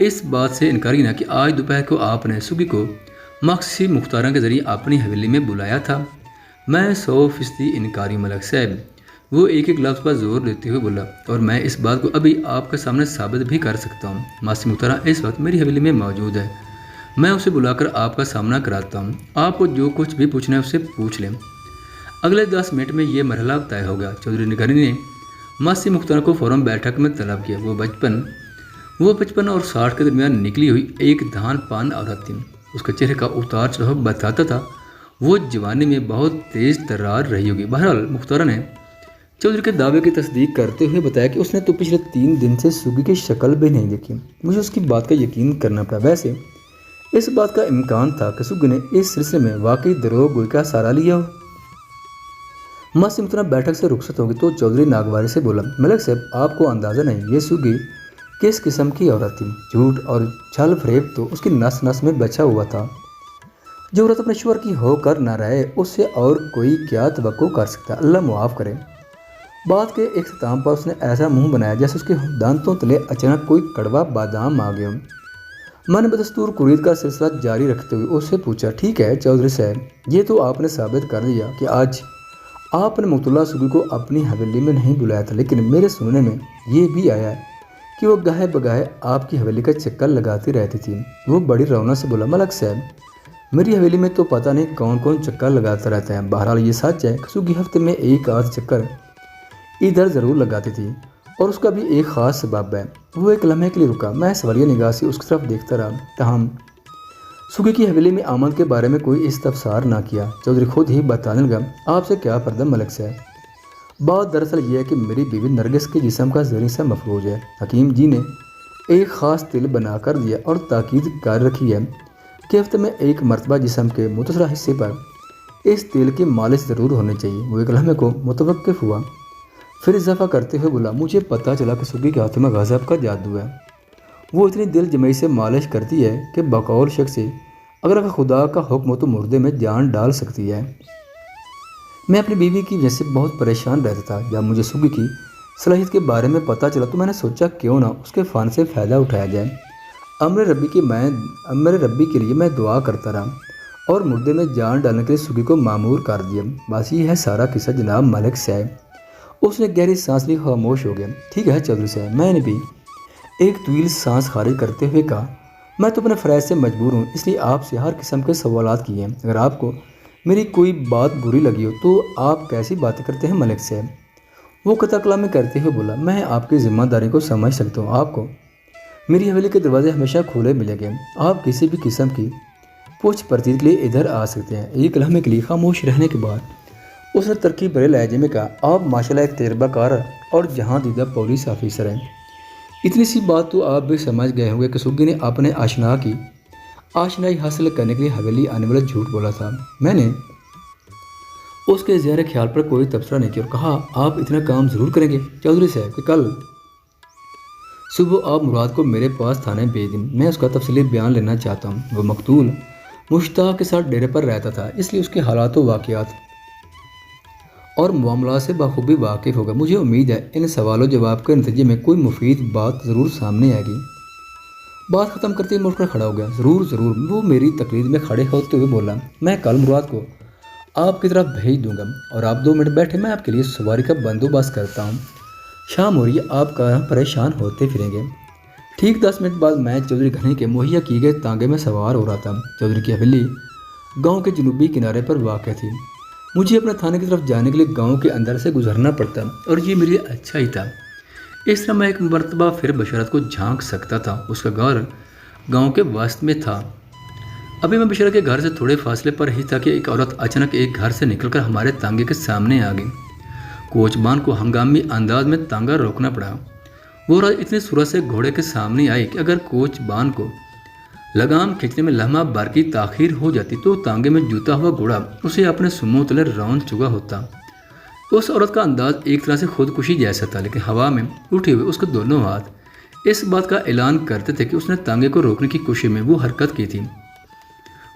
اس بات سے انکاری نہ کہ آج دوپہر کو آپ نے سگی کو مخصوصی مختاروں کے ذریعے اپنی حویلی میں بلایا تھا۔ میں 100% انکاری ملک صاحب، وہ ایک لفظ پر زور دیتے ہوئے بولا، اور میں اس بات کو ابھی آپ کے سامنے ثابت بھی کر سکتا ہوں۔ ماسی مختارہ اس وقت میری حویلی میں موجود ہے، میں اسے بلا کر آپ کا سامنا کراتا ہوں، آپ کو جو کچھ بھی پوچھنا ہے اسے پوچھ لیں۔ اگلے 10 منٹ میں یہ مرحلہ طے ہوگا۔ چودھری نگری نے ماسی مختار کو فوراً بیٹھک میں طلب کیا۔ وہ 55 اور 60 کے درمیان نکلی ہوئی ایک دھان پان عورت تھی۔ اس کے چہرے کا اتار چڑھاؤ بتاتا تھا وہ جوانی میں بہت تیز ترار رہی ہوگی۔ بہرحال مختار نے چودھری کے دعوے کی تصدیق کرتے ہوئے بتایا کہ اس نے تو پچھلے 3 دن سے سگی کی شکل بھی نہیں دیکھی۔ مجھے اس کی بات کا یقین کرنا پڑا۔ ویسے اس بات کا امکان تھا کہ سگی نے اس سلسلے میں واقعی دروغ گوئی کا سہارا لیا ہو۔ ماسی مختار بیٹھک سے رخصت ہوگی تو چودھری ناگواری سے بولا، ملک صاحب آپ کو اندازہ نہیں یہ سگی کس قسم کی عورت تھی۔ جھوٹ اور چھل فریب تو اس کی نس نس میں بچا ہوا تھا۔ جو عورت اپنے شوہر کی ہو کر نہ رہے اس سے اور کوئی کیا توقع کر سکتا، اللہ معاف کرے۔ بات کے اختتام پر اس نے ایسا منہ بنایا جیسے اس کے دانتوں تلے اچانک کوئی کڑوا بادام آ گیا۔ میں نے بدستور قرید کا سلسلہ جاری رکھتے ہوئے اس سے پوچھا، ٹھیک ہے چودھری صاحب، یہ تو آپ نے ثابت کر دیا کہ آج آپ نے مطلع سگی کو اپنی حویلی میں نہیں بلایا تھا، لیکن میرے سننے میں یہ بھی آیا ہے کہ وہ گاہے بگاہے آپ کی حویلی کا چکر لگاتی رہتی تھی۔ وہ بڑی رونق سے بولا، ملک صاحب میری حویلی میں تو پتہ نہیں کون کون چکر لگاتا رہتا ہے۔ بہرحال یہ سچ ہے کہ سگی ہفتے میں ایک آدھ چکر ادھر ضرور لگاتی تھی، اور اس کا بھی ایک خاص سبب ہے۔ وہ ایک لمحے کے لیے رکا، میں سوالیہ نگاہ سے اس کی طرف دیکھتا رہا، تاہم سگی کی حویلی میں آمد کے بارے میں کوئی استفسار نہ کیا۔ چودھری خود ہی بتانے لگا، آپ سے کیا پردہ ملک صاحب، بات دراصل یہ ہے کہ میری بیوی نرگس کے جسم کا زہری سے مفلوج ہے۔ حکیم جی نے ایک خاص تیل بنا کر دیا اور تاکید کر رکھی ہے کہ ہفتے میں ایک مرتبہ جسم کے متاثرہ حصے پر اس تیل کی مالش ضرور ہونی چاہیے۔ وہ ایک لمحے کو متوقف ہوا، پھر اضافہ کرتے ہوئے بولا، مجھے پتہ چلا کہ سگی کے ہاتھوں میں غضب کا جادو ہے۔ وہ اتنی دل جمعی سے مالش کرتی ہے کہ بقول شخص اگر خدا کا حکم ہو تو مردے میں جان ڈال سکتی ہے۔ میں اپنی بیوی کی وجہ سے بہت پریشان رہتا تھا۔ جب مجھے سگی کی صلاحیت کے بارے میں پتہ چلا تو میں نے سوچا کیوں نہ اس کے فن سے فائدہ اٹھایا جائے۔ امر ربی کے لیے میں دعا کرتا رہا اور مردے میں جان ڈالنے کے لیے سگی کو مامور کر دیا۔ بس یہ ہے سارا قصہ جناب ملک صاحب۔ اس نے گہری سانس لی، خاموش ہو گیا۔ ٹھیک ہے چودھری صاحب، میں نے بھی ایک طویل سانس خارج کرتے ہوئے کہا، میں تو اپنے فرائض سے مجبور ہوں، اس لیے آپ سے ہر قسم کے سوالات کیے ہیں۔ اگر آپ کو میری کوئی بات بری لگی ہو تو آپ کیسی باتیں کرتے ہیں ملک صاحب؟ وہ قطع کلامی کرتے ہوئے بولا، میں آپ کی ذمہ داری کو سمجھ سکتا ہوں، آپ کو میری حویلی کے دروازے ہمیشہ کھلے ملیں گے، آپ کسی بھی قسم کی پوچھ پرچھ کے لیے ادھر آ سکتے ہیں۔ ایک لمحے کے لیے خاموش رہنے کے بعد اس نے ترقی بھرے لہجے میں کہا، آپ ماشاءاللہ ایک تجربہ کار اور جہاں دیدہ پولیس آفیسر ہیں۔ اتنی سی بات تو آپ بھی سمجھ گئے ہوں گے کہ سگی نے اپنے آشنا کی آشنائی حاصل کرنے کے لیے حویلی آنے والا جھوٹ بولا تھا۔ میں نے اس کے زہر خیال پر کوئی تبصرہ نہیں کیا اور کہا، آپ اتنا کام ضرور کریں گے چودھری صاحب کہ کل صبح آپ مراد کو میرے پاس تھانے بھیج دیں۔ میں اس کا تفصیلی بیان لینا چاہتا ہوں۔ وہ مقتول مشتاق کے ساتھ ڈیرے پر رہتا تھا، اس لیے اس کے حالات و واقعات اور معاملات سے بخوبی واقف ہوگا۔ مجھے امید ہے ان سوال و جواب کے نتیجے میں کوئی مفید بات ضرور سامنے آئے گی۔ بات ختم کرتے ہی اٹھ کر کھڑا ہو گیا۔ ضرور ضرور، وہ میری تقلید میں کھڑے ہوتے ہوئے بولا، میں کل مراد کو آپ کی طرف بھیج دوں گا اور آپ 2 منٹ بیٹھے، میں آپ کے لیے سواری کا بندوبست کرتا ہوں۔ شام ہو رہی ہے، آپ کہاں پریشان ہوتے پھریں گے؟ ٹھیک 10 منٹ بعد میں چودھری گھنے کے مہیا کی گئے تانگے میں سوار ہو رہا تھا۔ چودھری کی حویلی گاؤں کے جنوبی کنارے پر واقع تھی۔ مجھے اپنے تھانے کی طرف جانے کے لیے گاؤں کے اندر سے گزرنا پڑتا اور یہ میرے لیے اچھا ہی تھا۔ اس طرح میں ایک مرتبہ پھر بشارت کو جھانک سکتا تھا۔ اس کا گھر گاؤں کے وسط میں تھا۔ ابھی میں بشارت کے گھر سے تھوڑے فاصلے پر ہی تھا کہ ایک عورت اچانک ایک گھر سے نکل کر ہمارے تانگے کے سامنے آ گئی۔ کوچبان کو ہنگامی انداز میں تانگا روکنا پڑا۔ وہ عورت اتنی صورت سے گھوڑے کے سامنے آئی کہ اگر کوچبان کو لگام کھینچنے میں لمحہ بھر کی تاخیر ہو جاتی تو تانگے میں جوتا ہوا گھوڑا اسے اپنے سموں تلے رون چکا ہوتا۔ اس عورت کا انداز ایک طرح سے خودکشی جیسا تھا، لیکن ہوا میں اٹھے ہوئے اس کے دونوں ہاتھ اس بات کا اعلان کرتے تھے کہ اس نے تانگے کو روکنے کی کوشش میں وہ حرکت کی تھی۔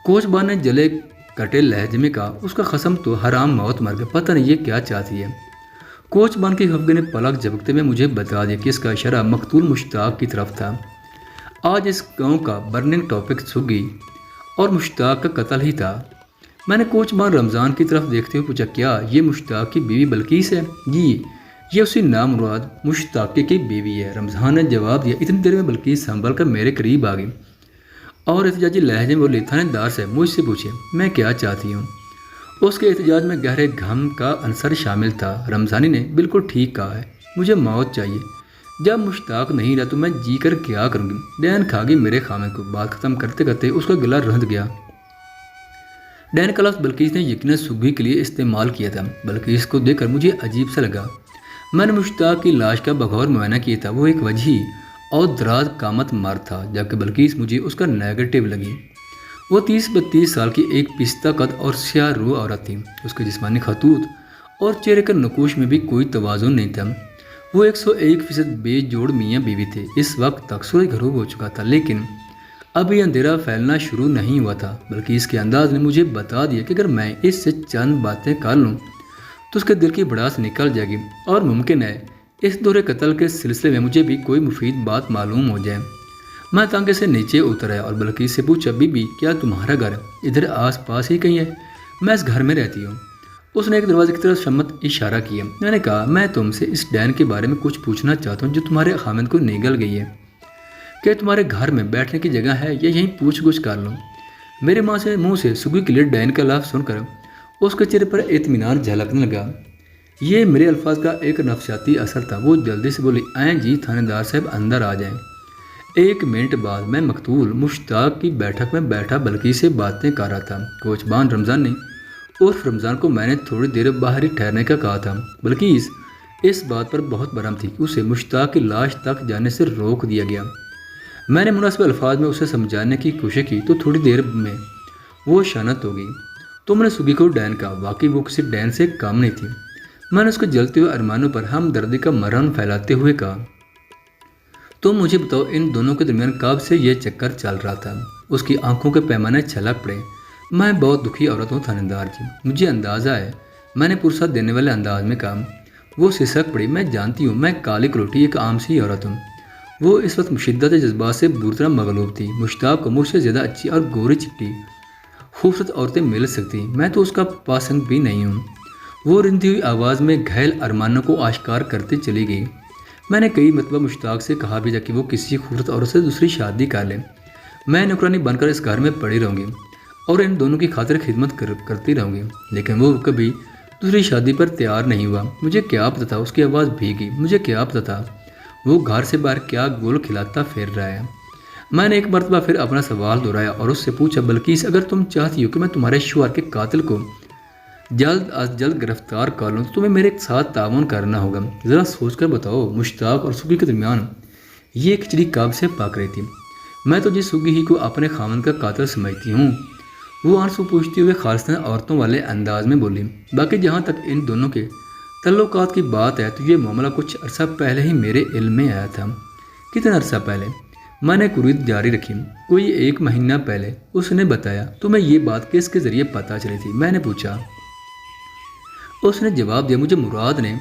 کوچبان نے جلے کٹے لہجے میں کہا، اس کا قسم تو حرام موت مر گیا، پتہ نہیں یہ کیا چاہتی ہے۔ کوچبان کی خفگی نے پلک جھپکتے ہوئے مجھے بتا دیا کہ اس کا اشارہ مقتول مشتاق کی طرف تھا۔ آج اس گاؤں کا برننگ ٹاپک سگی اور مشتاق کا قتل ہی تھا۔ میں نے کوچبان رمضان کی طرف دیکھتے ہوئے پوچھا، کیا یہ مشتاق کی بیوی بلقیس ہے؟ جی، یہ اسی نام مراد مشتاق کی بیوی ہے، رمضان نے جواب دیا۔ اتنی دیر میں بلقیس سنبھل کر میرے قریب آ گئی اور احتجاجی لہجے میں بولی، تھانے دار سے مجھ سے پوچھے میں کیا چاہتی ہوں۔ اس کے احتجاج میں گہرے غم کا عنصر شامل تھا۔ رمضانی نے بالکل ٹھیک کہا ہے، مجھے موت چاہیے۔ جب مشتاق نہیں رہا تو میں جی کر کیا کروں گی؟ ڈین کھا گئی میرے خامد کو۔ بات ختم کرتے کرتے اس کا گلا رند گیا۔ ڈین کا لفظ بلقیس نے یقیناً سگھی کے لیے استعمال کیا تھا۔ بلقیس کو دیکھ کر مجھے عجیب سا لگا۔ میں نے مشتاق کی لاش کا بغور معائنہ کیا تھا۔ وہ ایک وجہی اور دراز قامت مرد تھا، جبکہ بلقیس مجھے اس کا نیگیٹو لگی۔ وہ 30-32 سال کی ایک پستہ قد اور سیاہ روح عورت تھی۔ اس کے جسمانی خطوط اور چہرے کے نقوش میں بھی کوئی توازن نہیں تھا۔ وہ 101% بے جوڑ میاں بیوی تھے۔ اس وقت تک سورج غروب ہو چکا تھا، لیکن ابھی اندھیرا پھیلنا شروع نہیں ہوا تھا۔ بلقیس کے انداز نے مجھے بتا دیا کہ اگر میں اس سے چند باتیں کر لوں تو اس کے دل کی بھڑاس نکل جائے گی اور ممکن ہے اس دورے قتل کے سلسلے میں مجھے بھی کوئی مفید بات معلوم ہو جائے۔ میں تانگے سے نیچے اتر آیا اور بلقیس سے پوچھا، بی بی کیا تمہارا گھر ادھر آس پاس ہی کہیں ہے؟ میں اس گھر میں رہتی ہوں۔ اس نے ایک دروازے کی طرف شمت اشارہ کیا۔ میں نے کہا، میں تم سے اس ڈین کے بارے میں کچھ پوچھنا چاہتا ہوں جو تمہارے خامد کو نگل گئی ہے۔ کیا تمہارے گھر میں بیٹھنے کی جگہ ہے یا یہیں پوچھ گچھ کر لوں؟ میرے منہ سے سگھی کے لیے ڈین کا لفظ سن کر اس کے چہرے پر اطمینان جھلکنے لگا۔ یہ میرے الفاظ کا ایک نفسیاتی اثر تھا۔ وہ جلدی سے بولی، آئیں جی تھانے دار صاحب اندر آ جائیں۔ 1 منٹ بعد میں مقتول مشتاق کی بیٹھک میں بیٹھا بلقیس سے باتیں کر رہا تھا۔ کوچبان رمضان نے عرف رمضان کو میں نے تھوڑی دیر باہر ہی ٹھہرنے کا کہا تھا۔ بلقیس اس بات پر بہت برہم تھی کہ اسے مشتاق کی لاش تک جانے سے روک دیا گیا۔ میں نے مناسب الفاظ میں اسے سمجھانے کی کوشش کی تو تھوڑی دیر میں وہ شانت ہو گئی۔ تم نے سگھی کو ڈین کہا، واقعی وہ کسی ڈین سے کم نہیں تھی۔ میں نے اس کے جلتے ہوئے ارمانوں پر ہمدردی کا مرہم پھیلاتے ہوئے کہا، تم مجھے بتاؤ ان دونوں کے درمیان کب سے یہ چکر چل رہا تھا؟ اس کی آنکھوں کے پیمانے چھلک پڑے۔ میں بہت دکھی عورت ہوں تھانے دار جی، مجھے اندازہ ہے، میں نے پرسہ دینے والے انداز میں کہا۔ وہ سسک پڑی۔ میں جانتی ہوں، میں کالی کلوٹی ایک عام سی عورت ہوں۔ وہ اس وقت شدت جذبات سے بری طرح مغلوب تھی۔ مشتاق کو مجھ سے زیادہ اچھی اور گوری چپٹی خوبصورت عورتیں مل سکتی، میں تو اس کا پاسنگ بھی نہیں ہوں۔ وہ رندی ہوئی آواز میں گھائل ارمانوں کو آشکار کرتے چلی گئی۔ میں نے کئی مرتبہ مشتاق سے کہا بھی تھا کہ وہ کسی خوبصورت عورت سے دوسری شادی کر لے۔ میں نوکرانی بن کر اس گھر میں پڑی رہوں گی اور ان دونوں کی خاطر خدمت کرتی رہوں گی، لیکن وہ کبھی دوسری شادی پر تیار نہیں ہوا۔ مجھے کیا پتا تھا اس کی آواز بھیگی، مجھے کیا پتا تھا وہ گھر سے باہر کیا گول کھلاتا پھر رہا ہے۔ میں نے ایک مرتبہ پھر اپنا سوال دہرایا اور اس سے پوچھا، بلقیس اگر تم چاہتی ہو کہ میں تمہارے شوہر کے قاتل کو جلد از جلد گرفتار کر لوں تو تمہیں میرے ساتھ تعاون کرنا ہوگا۔ ذرا سوچ کر بتاؤ، مشتاق اور سگھی کے درمیان یہ کھچڑی کب سے پک رہی تھی؟ میں تو جس سگھی ہی کو اپنے خامن کا قاتل سمجھتی ہوں۔ وہ آنسو پوچھتے ہوئے خالصتاً عورتوں والے انداز میں بولی، باقی جہاں تک ان دونوں کے تعلقات کی بات ہے تو یہ معاملہ کچھ عرصہ پہلے ہی میرے علم میں آیا تھا۔ کتنا عرصہ پہلے؟ میں نے قرید جاری رکھی۔ کوئی 1 مہینہ پہلے۔ اس نے بتایا۔ تمہیں یہ بات کس کے ذریعے پتہ چلی تھی؟ میں نے پوچھا۔ اس نے جواب دیا، مجھے مراد نے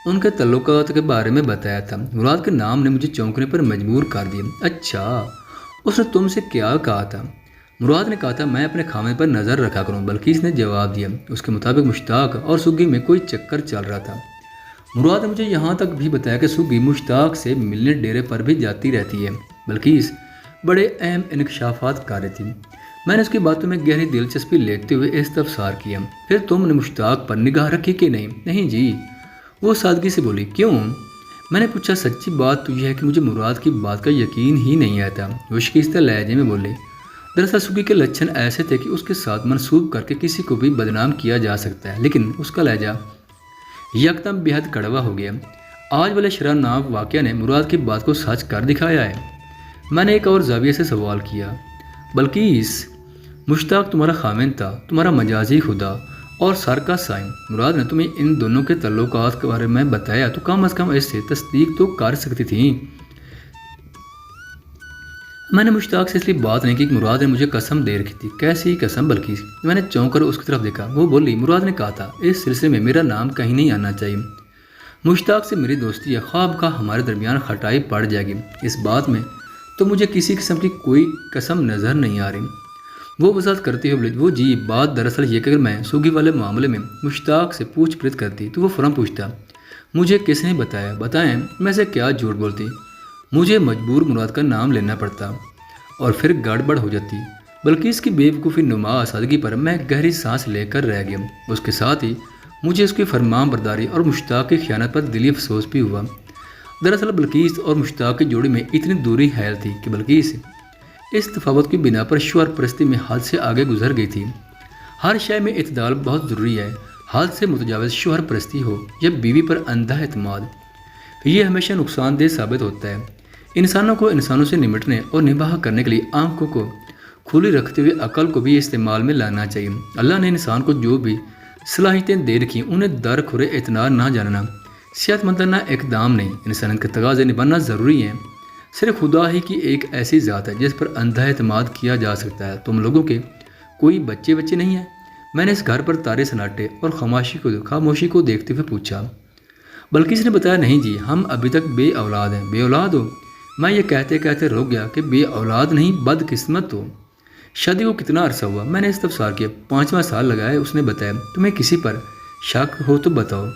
ان کے تعلقات کے بارے میں بتایا تھا۔ مراد کے نام نے مجھے چونکنے پر مجبور کر دیا۔ اچھا، اس نے تم سے کیا کہا تھا؟ مراد نے کہا تھا میں اپنے خامد پر نظر رکھا کروں۔ بلقیس نے جواب دیا۔ اس کے مطابق مشتاق اور سگھی میں کوئی چکر چل رہا تھا۔ مراد نے مجھے یہاں تک بھی بتایا کہ سگھی مشتاق سے ملنے ڈیرے پر بھی جاتی رہتی ہے۔ بلکیس بڑے اہم انکشافات کر رہی تھی۔ میں نے اس کی باتوں میں گہری دلچسپی لیتے ہوئے استفسار کیا، پھر تم نے مشتاق پر نگاہ رکھی کہ نہیں؟ نہیں جی، وہ سادگی سے بولی۔ کیوں؟ میں نے پوچھا۔ سچی بات تو یہ ہے کہ مجھے مراد کی بات کا یقین ہی نہیں آتا، وہ شکستہ لہجے میں بولے۔ دراصل سگی کے لچھن ایسے تھے کہ اس کے ساتھ منسوب کر کے کسی کو بھی بدنام کیا جا سکتا ہے، لیکن اس کا لہجہ یکدم بے حد کڑوا ہو گیا۔ آج والے شرمناک واقعہ نے مراد کی بات کو سچ کر دکھایا ہے۔ میں نے ایک اور زاویے سے سوال کیا۔ بلکیس، مشتاق تمہارا خامند تھا، تمہارا مجازی خدا اور سر کا سائن۔ مراد نے تمہیں ان دونوں کے تعلقات کے بارے میں بتایا تو کم از کم اس سے تصدیق تو کر سکتی تھی۔ میں نے مشتاق سے اس لیے بات نہیں کی کہ مراد نے مجھے قسم دے رکھی تھی۔ کیسی قسم بلکیس؟ میں نے چونک کر اس کی طرف دیکھا۔ وہ بولی، مراد نے کہا تھا اس سلسلے میں میرا نام کہیں نہیں آنا چاہیے۔ مشتاق سے میری دوستی ہے، خواب کا ہمارے درمیان کھٹائی پڑ جائے گی، اس بات میں تو مجھے کسی قسم کی کوئی قسم نظر نہیں آ رہی۔ وہ وضاحت کرتے ہوئے بولی، وہ جی بات دراصل یہ کہ اگر میں سوگی والے معاملے میں مشتاق سے پوچھ پرچھ کرتی تو وہ فوراً پوچھتا مجھے کس نے بتایا، بتائیں میں سے کیا جھوٹ بولتی، مجھے مجبور مراد کا نام لینا پڑتا اور پھر گڑبڑ ہو جاتی۔ بلکہ اس کی بے وقوفی نما سادگی پر میں گہری سانس لے کر رہ گیا۔ اس کے ساتھ ہی مجھے اس کی فرمان برداری اور مشتاق کی خیانت پر دلی افسوس بھی ہوا۔ دراصل بلکیس اور مشتاق کی جوڑی میں اتنی دوری حائل تھی کہ بلکیس اس تفاوت کی بنا پر شوہر پرستی میں حد سے آگے گزر گئی تھی۔ ہر شے میں اعتدال بہت ضروری ہے، حد سے متجاوز شوہر پرستی ہو یا بیوی پر اندھا اعتماد، یہ ہمیشہ نقصان دہ ثابت ہوتا ہے۔ انسانوں کو انسانوں سے نمٹنے اور نباہ کرنے کے لیے آنکھوں کو کھلی رکھتے ہوئے عقل کو بھی استعمال میں لانا چاہیے۔ اللہ نے انسان کو جو بھی صلاحیتیں دے رکھی انہیں در کھرے اعتناع نہ جاننا صحت مندانہ اقدام نہیں، انسان کے تقاضے نبھانا ضروری ہے۔ صرف خدا ہی کی ایک ایسی ذات ہے جس پر اندھا اعتماد کیا جا سکتا ہے۔ تم لوگوں کے کوئی بچے نہیں ہیں؟ میں نے اس گھر پر تارے سناٹے اور خاموشی کو دیکھتے ہوئے پوچھا۔ بلکہ اس نے بتایا، نہیں جی، ہم ابھی تک بے اولاد ہیں۔ بے اولاد ہو؟ میں یہ کہتے کہتے رک گیا کہ بے اولاد نہیں، بدقسمت ہو۔ شادی کو کتنا عرصہ ہوا؟ میں نے استفسار کیا۔ 5واں سال لگا ہے، اس نے بتایا۔ تمہیں کسی پر شک ہو تو بتاؤ۔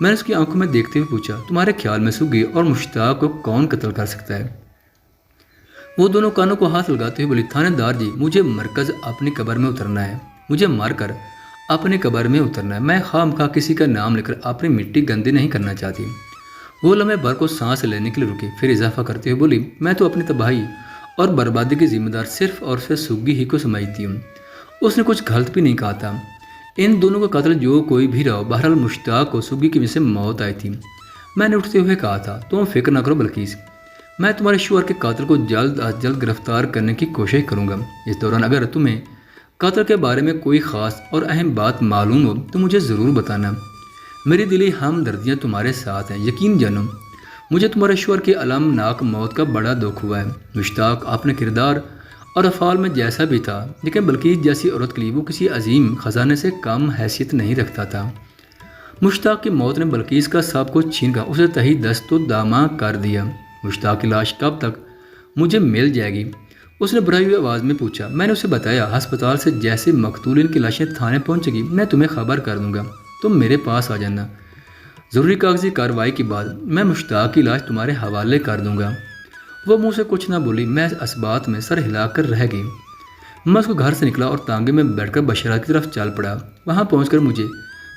میں نے اس کی آنکھوں میں دیکھتے ہوئے پوچھا، تمہارے خیال میں سگی اور مشتاق کو کون قتل کر سکتا ہے؟ وہ دونوں کانوں کو ہاتھ لگاتے ہوئے بولی، تھانے دار جی، مجھے مرکز اپنی قبر میں اترنا ہے، مجھے مار کر اپنی قبر میں اترنا ہے۔ میں خواہ مخواہ کسی کا نام لے کر اپنی مٹی گندی نہیں کرنا چاہتی۔ وہ لمحے بھر کو سانس لینے کے لیے رکی، پھر اضافہ کرتے ہوئے بولی، میں تو اپنی تباہی اور بربادی کی ذمہ دار صرف اور صرف سگی ہی کو سمجھتی ہوں۔ اس نے کچھ غلط بھی نہیں کہا تھا۔ ان دونوں کا قتل جو کوئی بھی رہا، بہرحال مشتاق کو سگی کی وجہ سے موت آئی تھی۔ میں نے اٹھتے ہوئے کہا تھا، تم فکر نہ کرو بلکیس، میں تمہارے شوہر کے قاتل کو جلد از جلد گرفتار کرنے کی کوشش کروں گا۔ اس دوران اگر تمہیں قاتل کے بارے میں کوئی خاص اور اہم بات معلوم ہو تو مجھے ضرور بتانا۔ میری دلی ہمدردیاں تمہارے ساتھ ہیں، یقین جانو مجھے تمہارے شوہر کی المناک موت کا بڑا دکھ ہوا ہے۔ مشتاق اپنے کردار اور افعال میں جیسا بھی تھا، لیکن بلکیس جیسی عورت کے لیے وہ کسی عظیم خزانے سے کم حیثیت نہیں رکھتا تھا۔ مشتاق کی موت نے بلکیس کا سب کچھ چھین کر اسے تہی دست و دامہ کر دیا۔ مشتاق کی لاش کب تک مجھے مل جائے گی؟ اس نے بھرائی ہوئی آواز میں پوچھا۔ میں نے اسے بتایا، ہسپتال سے جیسے مقتولین کی لاشیں تھانے پہنچے گی میں تمہیں خبر کر دوں گا، تم میرے پاس آ جانا۔ ضروری کاغذی کارروائی کے بعد میں مشتاق کی لاش تمہارے حوالے کر دوں گا۔ وہ منہ سے کچھ نہ بولی، میں اس بات میں سر ہلا کر رہ گئی۔ میں اس کو گھر سے نکلا اور تانگے میں بیٹھ کر بشرت کی طرف چل پڑا۔ وہاں پہنچ کر مجھے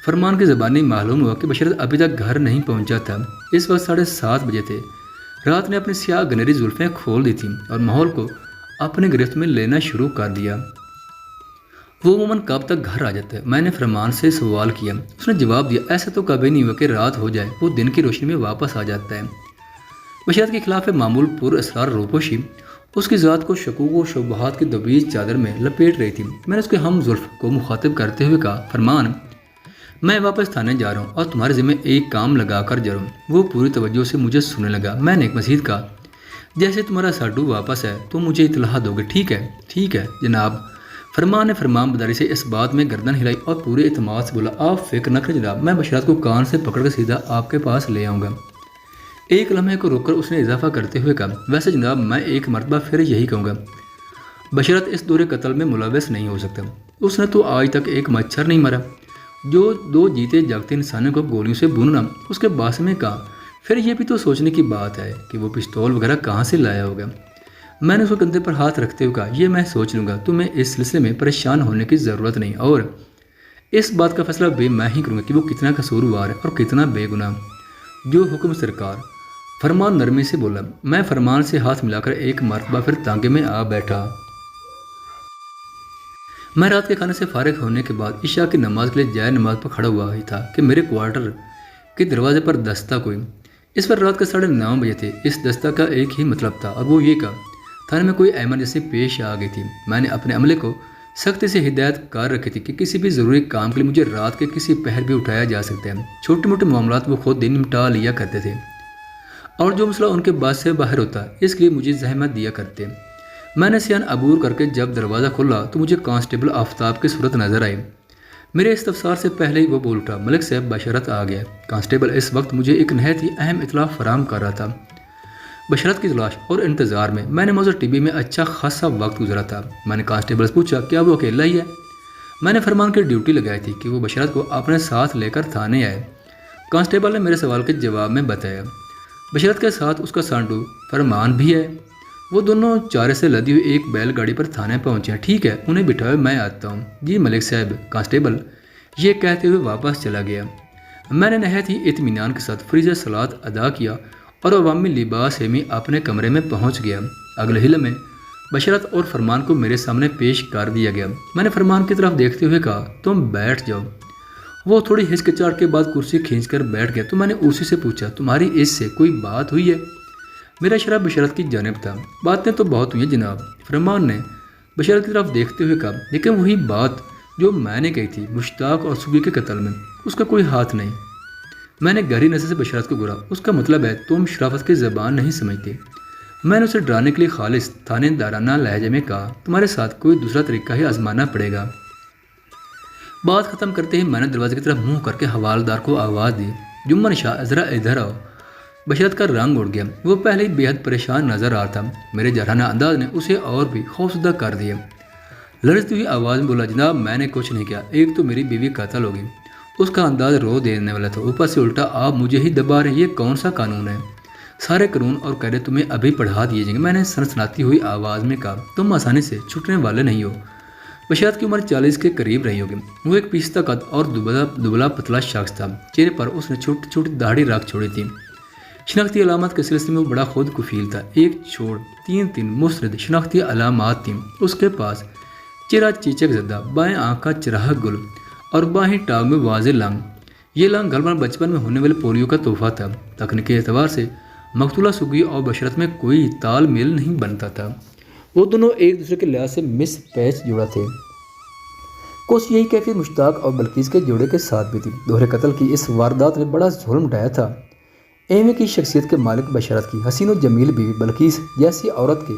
فرمان کی زبانی معلوم ہوا کہ بشرت ابھی تک گھر نہیں پہنچا تھا۔ اس وقت 7:30 بجے تھے۔ رات نے اپنی سیاہ گنہری زلفیں کھول دی تھیں اور ماحول کو اپنے گرفت میں لینا شروع کر دیا۔ وہ عموماً کب تک گھر آ جاتا ہے؟ میں نے فرمان سے سوال کیا۔ اس نے جواب دیا، ایسا تو کبھی نہیں ہوا کہ رات ہو جائے، وہ دن کی روشنی میں واپس آ جاتا ہے۔ بشرت کے خلاف معمول پر اسرار روپوشی اس کی ذات کو شکوک و شبہات کی دویز چادر میں لپیٹ رہی تھی۔ میں نے اس کے ہم زلف کو مخاطب کرتے ہوئے کہا، فرمان، میں واپس تھانے جا رہا ہوں اور تمہارے ذمہ ایک کام لگا کر جا رہا ہوں۔ وہ پوری توجہ سے مجھے سننے لگا۔ میں نے ایک مزید کہا، جیسے تمہارا ساڈو واپس ہے تو مجھے اطلاع دو گے، ٹھیک ہے؟ ٹھیک ہے جناب۔ فرمان نے فرمان بداری سے اس بات میں گردن ہلائی اور پورے اعتماد سے بولا، آپ فکر نہ کریں جناب، میں بشرت کو کان سے پکڑ کر سیدھا آپ کے پاس لے آؤں گا۔ ایک لمحے کو روک کر اس نے اضافہ کرتے ہوئے کہا، ویسے جناب میں ایک مرتبہ پھر یہی کہوں گا، بشرت اس دور قتل میں ملوث نہیں ہو سکتا۔ اس نے تو آج تک ایک مچھر نہیں مرا۔ جو 2 جیتے جاگتے انسانوں کو گولیوں سے بھوننا، اس کے باس میں کہا، پھر یہ بھی تو سوچنے کی بات ہے کہ وہ پستول وغیرہ کہاں سے لایا ہوگا۔ میں نے اس کو کندھے پر ہاتھ رکھتے ہوئے کہا، یہ میں سوچ لوں گا، تمہیں اس سلسلے میں پریشان ہونے کی ضرورت نہیں، اور اس بات کا فیصلہ میں ہی کروں گا کہ وہ کتنا قصوروار ہے اور کتنا بے گناہ۔ جو حکم سرکار۔ فرمان نرمی سے بولا۔ میں فرمان سے ہاتھ ملا کر ایک مرتبہ پھر تانگے میں آ بیٹھا۔ میں رات کے کھانے سے فارغ ہونے کے بعد عشاء کی نماز کے لیے جائے نماز پر کھڑا ہوا ہی تھا کہ میرے کوارٹر کے دروازے پر دستک ہوئی۔ اس پر رات کے 9:30 بجے تھے۔ اس دستک کا ایک ہی مطلب تھا اور وہ یہ کہ تھانے میں کوئی ایمرجنسی پیش آ گئی تھی۔ میں نے اپنے عملے کو سختی سے ہدایت کر رکھی تھی کہ کسی بھی ضروری کام کے لیے مجھے رات کے کسی پہر بھی اٹھایا جا سکتا ہے۔ چھوٹے موٹے معاملات وہ خود دن نمٹا لیا کرتے تھے اور جو مسئلہ ان کے بات سے باہر ہوتا اس کے لیے مجھے زحمت دیا کرتے۔ میں نے سیان عبور کر کے جب دروازہ کھولا تو مجھے کانسٹیبل آفتاب کی صورت نظر آئی۔ میرے استفسار سے پہلے ہی وہ بول اٹھا، ملک صاحب بشارت آ گیا۔ کانسٹیبل اس وقت مجھے ایک نہایت ہی اہم اطلاع فراہم کر رہا تھا۔ بشارت کی تلاش اور انتظار میں نے موزر ٹی بی میں اچھا خاصا وقت گزارا تھا۔ میں نے کانسٹیبل سے پوچھا، کیا وہ اکیلا ہی ہے؟ میں نے فرمان کی ڈیوٹی لگائی تھی کہ وہ بشارت کو اپنے ساتھ لے کر تھانے آئے۔ کانسٹیبل نے میرے سوال کے جواب میں بتایا، بشارت کے ساتھ اس کا سانڈو فرمان بھی ہے۔ وہ دونوں چارے سے لدی ہوئی ایک بیل گاڑی پر تھانے پہنچے ہیں۔ ٹھیک ہے، انہیں بٹھائے، میں آتا ہوں۔ جی ملک صاحب۔ کانسٹیبل یہ کہتے ہوئے واپس چلا گیا۔ میں نے نہایت ہی اطمینان کے ساتھ فریضہ صلاۃ ادا کیا اور عوامی لباس میں اپنے کمرے میں پہنچ گیا۔ اگلے ہی لمحے بشارت اور فرمان کو میرے سامنے پیش کر دیا گیا۔ میں نے فرمان کی طرف دیکھتے ہوئے کہا، تم بیٹھ جاؤ۔ وہ تھوڑی ہچکچاہٹ کے بعد کرسی کھینچ کر بیٹھ گیا تو میں نے اسی سے پوچھا، تمہاری اس سے کوئی بات ہوئی ہے؟ میرا اشارہ بشارت کی جانب تھا۔ باتیں تو بہت ہوئی ہیں جناب، فرمان نے بشارت کی طرف دیکھتے ہوئے کہا، لیکن وہی بات جو میں نے کہی تھی، مشتاق اور سگی کے قتل میں اس کا کوئی ہاتھ نہیں۔ میں نے گہری نظر سے بشارت کو گھورا۔ اس کا مطلب ہے تم شرافت کی زبان نہیں سمجھتے۔ میں نے اسے ڈرانے کے لیے خالص تھانے دارانہ لہجے میں کہا، تمہارے ساتھ کوئی دوسرا طریقہ ہی آزمانا پڑے گا۔ بات ختم کرتے ہی میں نے دروازے کی طرف منہ کر کے حوالدار کو آواز دی، جمن شاہ ذرا ادھر آؤ۔ بشارت کا رنگ اڑ گیا۔ وہ پہلے ہی بے حد پریشان نظر آ رہا تھا۔ میرے جرحانہ انداز نے اسے اور بھی خوفزدہ کر دیا۔ لرزتی ہوئی آواز میں بولا، جناب میں نے کچھ نہیں کیا، ایک تو میری بیوی قتل ہو گئی۔ اس کا انداز رو دینے والا تھا، اوپر سے الٹا آپ مجھے ہی دبا رہے ہیں۔ یہ کون سا قانون ہے؟ سارے قانون اور قاعدے تمہیں ابھی پڑھا دیے جائیں گے۔ میں نے سنسناتی ہوئی آواز میں کہا، تم آسانی سے چھوٹنے والے نہیں ہو۔ بشارت کی عمر 40 کے قریب رہی ہوگی۔ وہ ایک پیستہ قد اور دبلا پتلا شخص تھا۔ چہرے پر اس نے چھوٹی چھوٹی داڑھی رکھ چھوڑی تھی۔ شناختی علامات کے سلسلے میں وہ بڑا خود کفیل تھا۔ ایک چھوڑ تین مستند شناختی علامات تھیں اس کے پاس۔ چہرہ چیچک زدہ، بائیں آنکھ کا چراغ گل اور بائیں ٹانگ میں واضح لنگ۔ یہ لنگ غالباً بچپن میں ہونے والے پولیو کا تحفہ تھا۔ تکنیکی اعتبار سے مقتولہ سگی اور بشارت میں کوئی تال میل نہیں بنتا تھا۔ وہ دونوں ایک دوسرے کے لحاظ سے مس پیچ جوڑا تھے۔ کچھ یہی کیفیت مشتاق اور بلقیس کے جوڑے کے ساتھ بھی تھی۔ دوہرے قتل کی اس واردات نے بڑا ظلم ڈھایا تھا۔ ایویں کی شخصیت کے مالک بشارت کی حسین و جمیل بیوی بلقیس جیسی عورت کے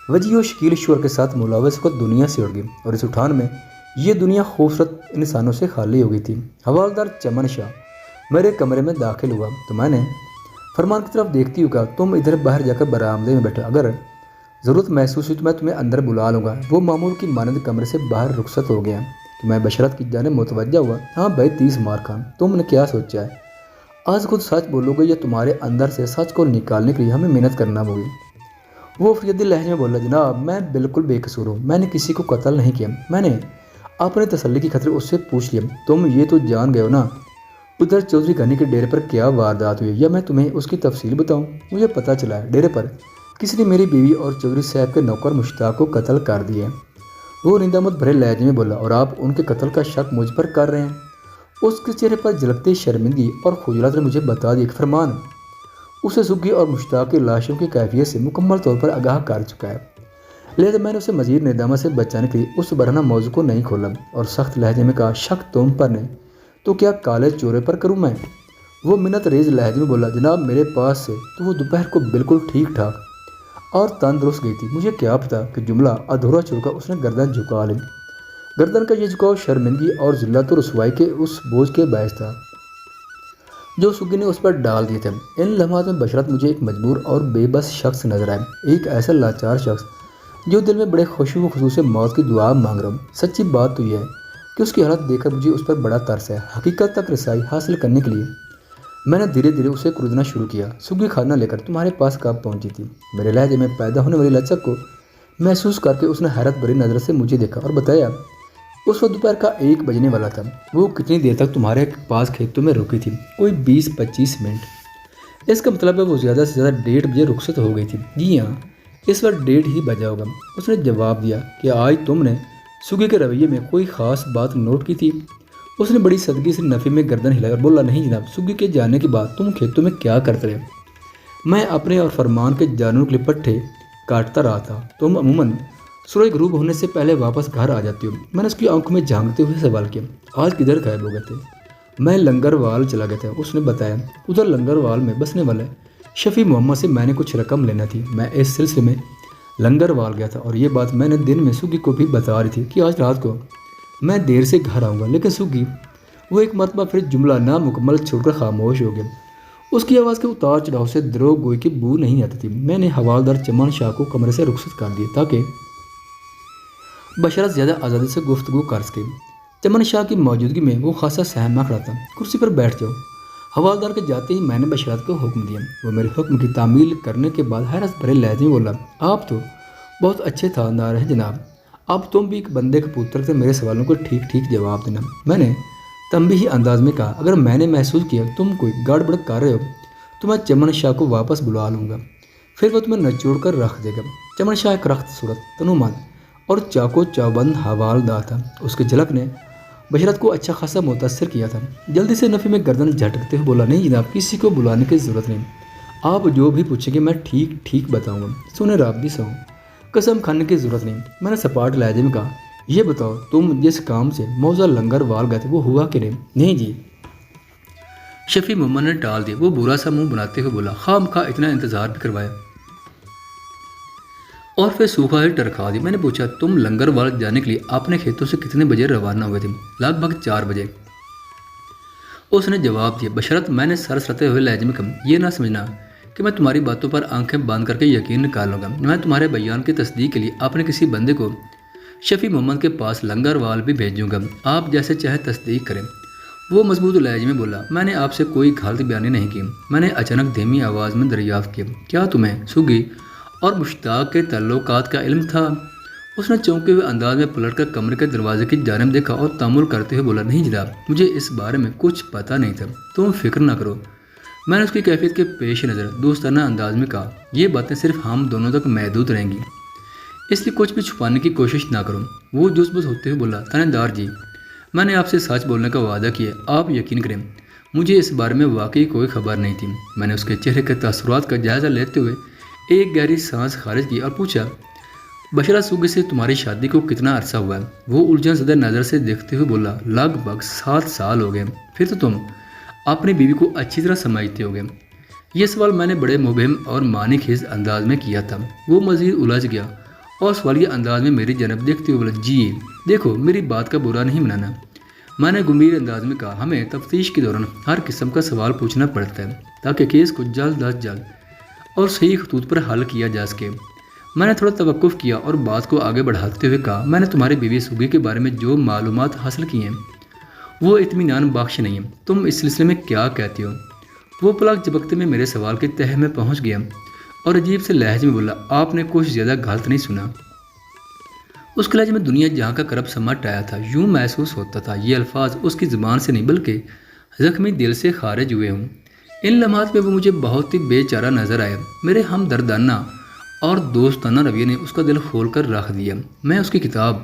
وجیح و شکیل شور کے ساتھ ملاوث کو دنیا سے اڑ گئی اور اس اٹھان میں یہ دنیا خوبصورت انسانوں سے خالی ہو گئی تھی۔ حوالدار چمن شاہ میرے کمرے میں داخل ہوا تو میں نے فرمان کی طرف دیکھتی ہوئی کہا، تم ادھر باہر جا کر برآمدے میں بیٹھو، اگر ضرورت محسوس ہوئی تو میں تمہیں اندر بلا لوں گا۔ وہ معمول کی مانند کمرے سے باہر رخصت ہو گیا تو میں بشارت کی جانب متوجہ ہوا، ہاں بھائی 30 مار خان، تم نے کیا سوچا ہے؟ آج خود سچ بولو گے یا تمہارے اندر سے سچ کو نکالنے کے لیے ہمیں محنت کرنا ہوگی؟ وہ فریدی لہجے میں بولا، جناب میں بالکل بے قصور ہوں، میں نے کسی کو قتل نہیں کیا۔ میں نے اپنے تسلی کی خاطر اس سے پوچھ لیا، تم یہ تو جان گئے ہو نا ادھر چودھری گھنی کے ڈیرے پر کیا واردات ہوئی، یا میں تمہیں اس کی تفصیل بتاؤں؟ مجھے پتہ چلا ہے ڈیرے پر کسی نے میری بیوی اور چودھری صاحب کے نوکر مشتاق کو قتل کر دیا ہے۔ وہ ندامت بھرے لہجے میں بولا، اور آپ ان کے قتل کا شک مجھ پر کر رہے ہیں؟ اس کے چہرے پر جھلکتی شرمندگی اور خجالت نے مجھے بتا دیا کہ فرمان اسے سگی اور مشتاق کی لاشوں کی کیفیت سے مکمل طور پر آگاہ کر چکا ہے، لہذا میں نے اسے مزید ندامت سے بچانے کے لیے اس برہنہ موضوع کو نہیں کھولا اور سخت لہجے میں کہا، شک تم پر نہیں تو کیا کالے چورے پر کروں میں؟ وہ منت ریز لہجے میں بولا، جناب میرے پاس سے تو وہ دوپہر کو بالکل ٹھیک ٹھاک اور تندرست گئی تھی، مجھے کیا پتا کہ جملہ ادھورا چھوڑ کر اس نے گردن جھکا لی۔ گردن کا یہ جھکاؤ شرمندگی اور ذلت و رسوائی کے اس بوجھ کے باعث تھا جو سگی نے اس پر ڈال دیے تھے۔ ان لمحات میں بشارت مجھے ایک مجبور اور بے بس شخص نظر آئے، ایک ایسا لاچار شخص جو دل میں بڑے خوشی و خصوص سے موت کی دعا مانگ رہا ہوں۔ سچی بات تو یہ ہے کہ اس کی حالت دیکھ کر مجھے اس پر بڑا ترس ہے۔ حقیقت تک رسائی حاصل کرنے کے لیے میں نے دھیرے دھیرے اسے کھودنا شروع کیا۔ سگی کھانا لے کر تمہارے پاس کب پہنچی تھی؟ میرے لہجے میں پیدا ہونے والی لچک کو محسوس کر کے اس نے حیرت بھری نظر سے مجھے دیکھا اور بتایا، اس وقت دوپہر کا 1 بجنے والا تھا۔ وہ کتنی دیر تک تمہارے پاس کھیتوں میں رکی تھی؟ کوئی 20-25 منٹ۔ اس کا مطلب ہے وہ زیادہ سے زیادہ 1:30 بجے رخصت ہو گئی تھی۔ جی ہاں، اس وقت 1:30 ہی بجا ہوگا۔ اس نے جواب دیا کہ آج تم نے سگی کے رویے میں کوئی خاص بات نوٹ کی تھی؟ اس نے بڑی سادگی سے نفی میں گردن ہلائی اور بولا، نہیں جناب، سگی کے جانے کے بعد تم کھیتوں میں کیا کرتے رہے؟ میں اپنے اور فرمان کے جانوروں کے لیے پٹھے کاٹتا رہا تھا۔ تم عموماً سورج غروب ہونے سے پہلے واپس گھر آ جاتی ہو۔ میں نے اس کی آنکھوں میں جھانکتے ہوئے سوال کیا، آج کدھر غائب ہو گئے تھے؟ میں لنگر وال چلا گیا تھا، اس نے بتایا۔ ادھر لنگر وال میں بسنے والے شفیع محمد سے میں نے کچھ رقم لینا تھی۔ میں اس سلسلے میں لنگر وال گیا تھا اور یہ بات میں نے دن میں سگی کو بھی بتا رہی تھی کہ آج رات کو میں دیر سے گھر آؤں گا، لیکن سگی وہ ایک مرتبہ پھر جملہ نامکمل چھوڑ کر خاموش ہو گیا۔ اس کی آواز کے اتار چڑھاؤ سے دروغ گوئی کی بو نہیں آتی تھی۔ میں نے حوالدار چمن شاہ کو کمرے سے رخصت کر دیا تاکہ بشارت زیادہ آزادی سے گفتگو کر سکے۔ چمن شاہ کی موجودگی میں وہ خاصا سہما کھڑا تھا۔ کرسی پر بیٹھ جاؤ۔ حوالدار کے جاتے ہی میں نے بشارت کو حکم دیا۔ وہ میرے حکم کی تعمیل کرنے کے بعد حیرت بھرے لہجے میں بولا، آپ تو بہت اچھے خاندار ہیں جناب، اب تم بھی ایک بندے کا پتر تھے، میرے سوالوں کو ٹھیک ٹھیک جواب دینا۔ میں نے تنبیہی انداز میں کہا، اگر میں نے محسوس کیا تم کوئی گڑبڑ کر رہے ہو تو میں چمن شاہ کو واپس بلا لوں گا، پھر وہ تمہیں نچوڑ کر رکھ دے گا۔ چمن شاہ ایک رخت صورت، تنومند اور چاقو چوبند حوالدار تھا۔ اس کے جھلک نے بشارت کو اچھا خاصا متاثر کیا تھا۔ جلدی سے نفی میں گردن جھٹکتے ہوئے بولا، نہیں جناب، کسی کو بلانے کی ضرورت نہیں، آپ جو بھی پوچھیں گے میں ٹھیک ٹھیک بتاؤں گا، سونے رابطی سے ہوں، قسم کھانے کی ضرورت نہیں۔ میں نے سپاٹ لہجے میں کہا، یہ بتاؤ تم جس کام سے موزہ لنگر وال گئے تھے وہ ہوا کہ نہیں؟ نہیں جی، شفیع محمد نے ٹال دیا۔ وہ برا سا منہ بناتے ہوئے بولا، خواہ مخواہ اتنا انتظار بھی کروایا اور پھر سوکھا ہی ٹرکا دیا۔ میں نے پوچھا، تم لنگر وال جانے کے لیے اپنے کھیتوں سے کتنے بجے روانہ ہوئے تھے؟ لگ بھگ 4 بجے، اس نے جواب دیا۔ بشرط میں نے سر سرتے ہوئے لہجے میں کہا، یہ نہ سمجھنا کہ میں تمہاری باتوں پر آنکھیں بند کر کے یقین نکالوں گا۔ میں تمہارے بیان کی تصدیق کے لیے اپنے کسی بندے کو شفیع محمد کے پاس لنگر وال بھی بھیجوں گا، آپ جیسے چاہے تصدیق کریں۔ وہ مضبوط لہجے میں بولا، میں نے آپ سے کوئی غلط بیانی نہیں کی۔ میں نے اچانک دھیمی آواز میں دریافت کیا، کیا تمہیں سگی اور مشتاق کے تعلقات کا علم تھا؟ اس نے چونکے ہوئے انداز میں پلٹ کر کمرے کے دروازے کی جانب دیکھا اور تامل کرتے ہوئے بولا، نہیں جناب، مجھے اس بارے میں کچھ پتہ نہیں تھا، تم فکر نہ کرو۔ میں نے اس کی کیفیت کے پیش نظر دوستانہ انداز میں کہا، یہ باتیں صرف ہم دونوں تک محدود رہیں گی، اس لیے کچھ بھی چھپانے کی کوشش نہ کرو۔ وہ جوش بوس ہوتے ہوئے بولا، تھانے دار جی، میں نے آپ سے سچ بولنے کا وعدہ کیا، آپ یقین کریں، مجھے اس بارے میں واقعی کوئی خبر نہیں تھی۔ میں نے اس کے چہرے کے تاثرات کا جائزہ لیتے ہوئے ایک گہری سانس خارج کی اور پوچھا، بشرا سگی سے تمہاری شادی کو کتنا عرصہ ہوا ہے؟ وہ الجھن زدہ نظر سے دیکھتے ہوئے بولا، لگ بھگ 7 سال ہو گئے۔ پھر تو تم اپنی بیوی کو اچھی طرح سمجھتے ہوگے۔ یہ سوال میں نے بڑے مبہم اور معنی خیز انداز میں کیا تھا۔ وہ مزید الجھ گیا اور سوالیہ انداز میں میری جانب دیکھتے ہوئے بولا، جی دیکھو، میری بات کا برا نہیں منانا۔ میں نے گمبھیر انداز میں کہا، ہمیں تفتیش کے دوران ہر قسم کا سوال پوچھنا پڑتا ہے تاکہ کیس کو جلد از جلد اور صحیح خطوط پر حل کیا جا سکے۔ میں نے تھوڑا توقف کیا اور بات کو آگے بڑھاتے ہوئے کہا، میں نے تمہاری بیوی سگی کے بارے میں جو معلومات حاصل کی ہیں وہ اطمینان بخش نہیں ہیں۔ تم اس سلسلے میں کیا کہتے ہو؟ وہ پلک جھپکتے میں میرے سوال کے تہہ میں پہنچ گیا اور عجیب سے لہجے میں بولا، آپ نے کچھ زیادہ غلط نہیں سنا۔ اس کے لہجے میں دنیا جہاں کا کرب سمٹ آیا تھا۔ یوں محسوس ہوتا تھا یہ الفاظ اس کی زبان سے نہیں بلکہ زخمی دل سے خارج ہوئے ہوں۔ ان لمحات میں وہ مجھے بہت ہی بے چارہ نظر آیا۔ میرے ہمدردانہ اور دوستانہ رویے نے اس کا دل کھول کر رکھ دیا۔ میں اس کی کتاب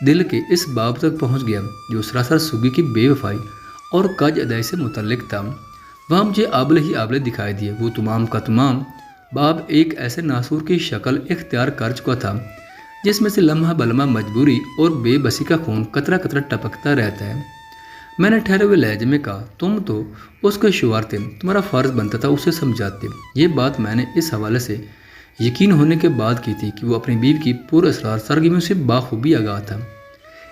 دل کے اس باب تک پہنچ گیا جو سراسر سگی کی بے وفائی اور کج ادائی سے متعلق تھا۔ وہاں مجھے آبلے ہی آبلے دکھائی دیے۔ وہ تمام کا تمام باب ایک ایسے ناسور کی شکل اختیار کر چکا تھا جس میں سے لمحہ بلمحہ مجبوری اور بے بسی کا خون قطرہ قطرہ ٹپکتا رہتا ہے۔ میں نے ٹھہرے ہوئے لہجے میں کہا، تم تو اس کے شوہر تھے، تمہارا فرض بنتا تھا اسے سمجھاتے۔ یہ بات میں نے اس حوالے سے یقین ہونے کے بعد کی تھی کہ وہ اپنی بیوی کی پر اسرار سرگرمیوں سے بخوبی آگاہ تھا۔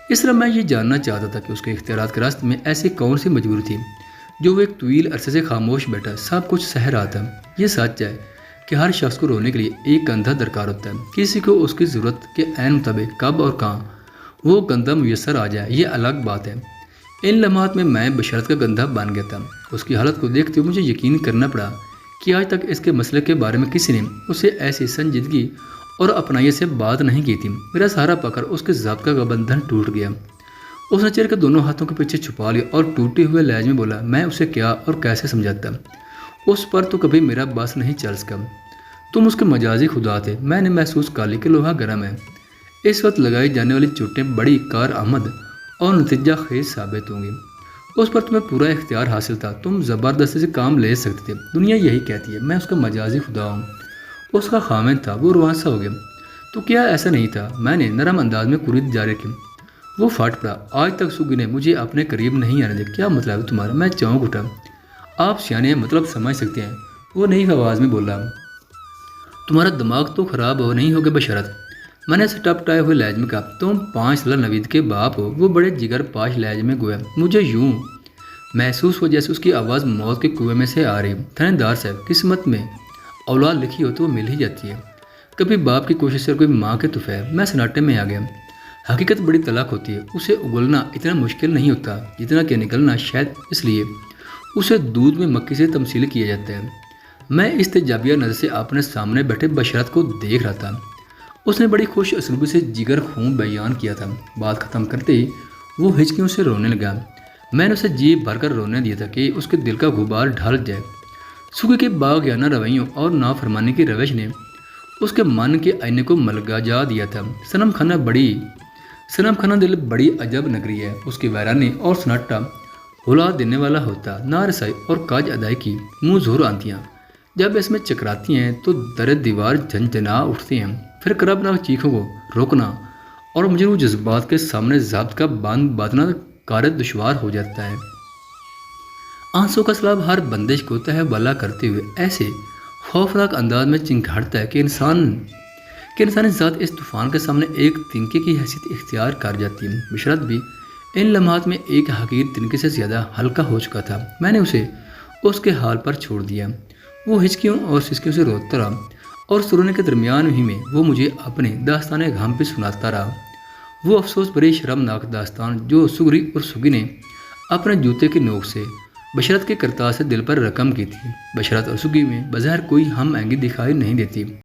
اس طرح میں یہ جاننا چاہتا تھا کہ اس کے اختیارات کے راستے میں ایسی کون سی مجبوری تھی جو وہ ایک طویل عرصے سے خاموش بیٹھا سب کچھ سہ رہا تھا۔ یہ سچ ہے کہ ہر شخص کو رونے کے لیے ایک کندھا درکار ہوتا ہے۔ کسی کو اس کی ضرورت کے عین مطابق کب اور کہاں وہ کندھا میسر آ جائے یہ الگ بات ہے۔ ان لمحات میں بشارت کا گندھا بن گیا تھا۔ اس کی حالت کو دیکھتے ہوئے مجھے یقین کرنا پڑا کہ آج تک اس کے مسئلے کے بارے میں کسی نے اسے ایسی سنجیدگی اور اپنائیت سے بات نہیں کی تھی۔ میرا سہارا پا کر اس کے ضابطہ کا بندھن ٹوٹ گیا۔ اس نے چہرے کے دونوں ہاتھوں کے پیچھے چھپا لیا اور ٹوٹے ہوئے لہجے میں بولا، میں اسے کیا اور کیسے سمجھاتا، اس پر تو کبھی میرا بس نہیں چل سکا۔ تم اس کے مجازی خدا تھے۔ میں نے محسوس کر لی کہ لوہا گرم ہے۔ اس وقت لگائی جانے والی چوٹیں بڑی کارآمد اور نتیجہ خیز ثابت ہوں گی۔ اس پر تمہیں پورا اختیار حاصل تھا، تم زبردستی سے کام لے سکتے تھے۔ دنیا یہی کہتی ہے، میں اس کا مجازی خدا ہوں۔ اس کا خامند تھا، وہ روانسا ہو گیا۔ تو کیا ایسا نہیں تھا؟ میں نے نرم انداز میں کرید جاری کی۔ وہ پھٹ پڑا۔ آج تک سوگی نے مجھے اپنے قریب نہیں آنے دیا۔ کیا مطلب ہے تمہارا؟ میں چونک اٹھا۔ آپ سیانے ہیں، مطلب سمجھ سکتے ہیں، وہ نئی آواز میں بولا۔ تمہارا دماغ تو خراب نہیں ہوگا بشارت، میں نے سٹپ ٹائے ہوئے لہجے میں کہا۔ تم 5 سالہ نوید کے باپ ہو، وہ بڑے جگر پاش لہجے میں گویا۔ مجھے یوں محسوس ہوا جیسے اس کی آواز موت کے کنویں میں سے آ رہی۔ تھانے صاحب، قسمت میں اولاد لکھی ہو تو وہ مل ہی جاتی ہے، کبھی باپ کی کوشش سے اور کوئی ماں کے تحفے۔ میں سناٹے میں آ گیا۔ حقیقت بڑی طلاق ہوتی ہے، اسے اگلنا اتنا مشکل نہیں ہوتا جتنا کہ نکلنا، شاید اس لیے اسے دودھ میں مکھی سے تمثیل کیا جاتا ہے۔ میں استجابیہ نظر سے اپنے سامنے بیٹھے بشارت کو دیکھ رہا تھا۔ اس نے بڑی خوش اسلوبی سے جگر خون بیان کیا تھا۔ بات ختم کرتے ہی وہ ہچکیوں سے رونے لگا۔ میں نے اسے جی بھر کر رونے دیا تھا کہ اس کے دل کا غبار ڈھل جائے۔ سوگی کے باغیانہ رویوں اور نافرمانی کی روش نے اس کے من کے آئینے کو ملگا جا دیا تھا۔ صنم خانہ دل بڑی عجب نگری ہے، اس کی ویرانی اور سناٹا ہلا دینے والا ہوتا۔ نارسائی اور کاج ادائی کی منہ زور آنتیاں جب اس میں چکراتی ہیں تو در دیوار جھنجھنا اٹھتے ہیں۔ پھر کربناک چیخوں کو روکنا اور مجروح جذبات کے سامنے ضابط کا باندھ باندھنا کارت دشوار ہو جاتا ہے۔ آنسوں کا سیلاب ہر بندش کو تہہ بالا کرتے ہوئے ایسے خوفناک انداز میں چنگھاڑتا ہے کہ انسانی ذات اس طوفان کے سامنے ایک تنکے کی حیثیت اختیار کر جاتی ہے۔ بشارت بھی ان لمحات میں ایک حقیر تنکے سے زیادہ ہلکا ہو چکا تھا۔ میں نے اسے اس کے حال پر چھوڑ دیا۔ وہ ہچکیوں اور سسکیوں سے روتا رہا اور سرونے کے درمیان ہی میں وہ مجھے اپنے داستان غم پہ سناتا رہا۔ وہ افسوس بڑی شرمناک داستان جو سگری اور سگی نے اپنے جوتے کی نوک سے بشارت کے کرتاز سے دل پر رقم کی تھی۔ بشارت اور سگی میں بظاہر کوئی ہم آہنگی دکھائی نہیں دیتی۔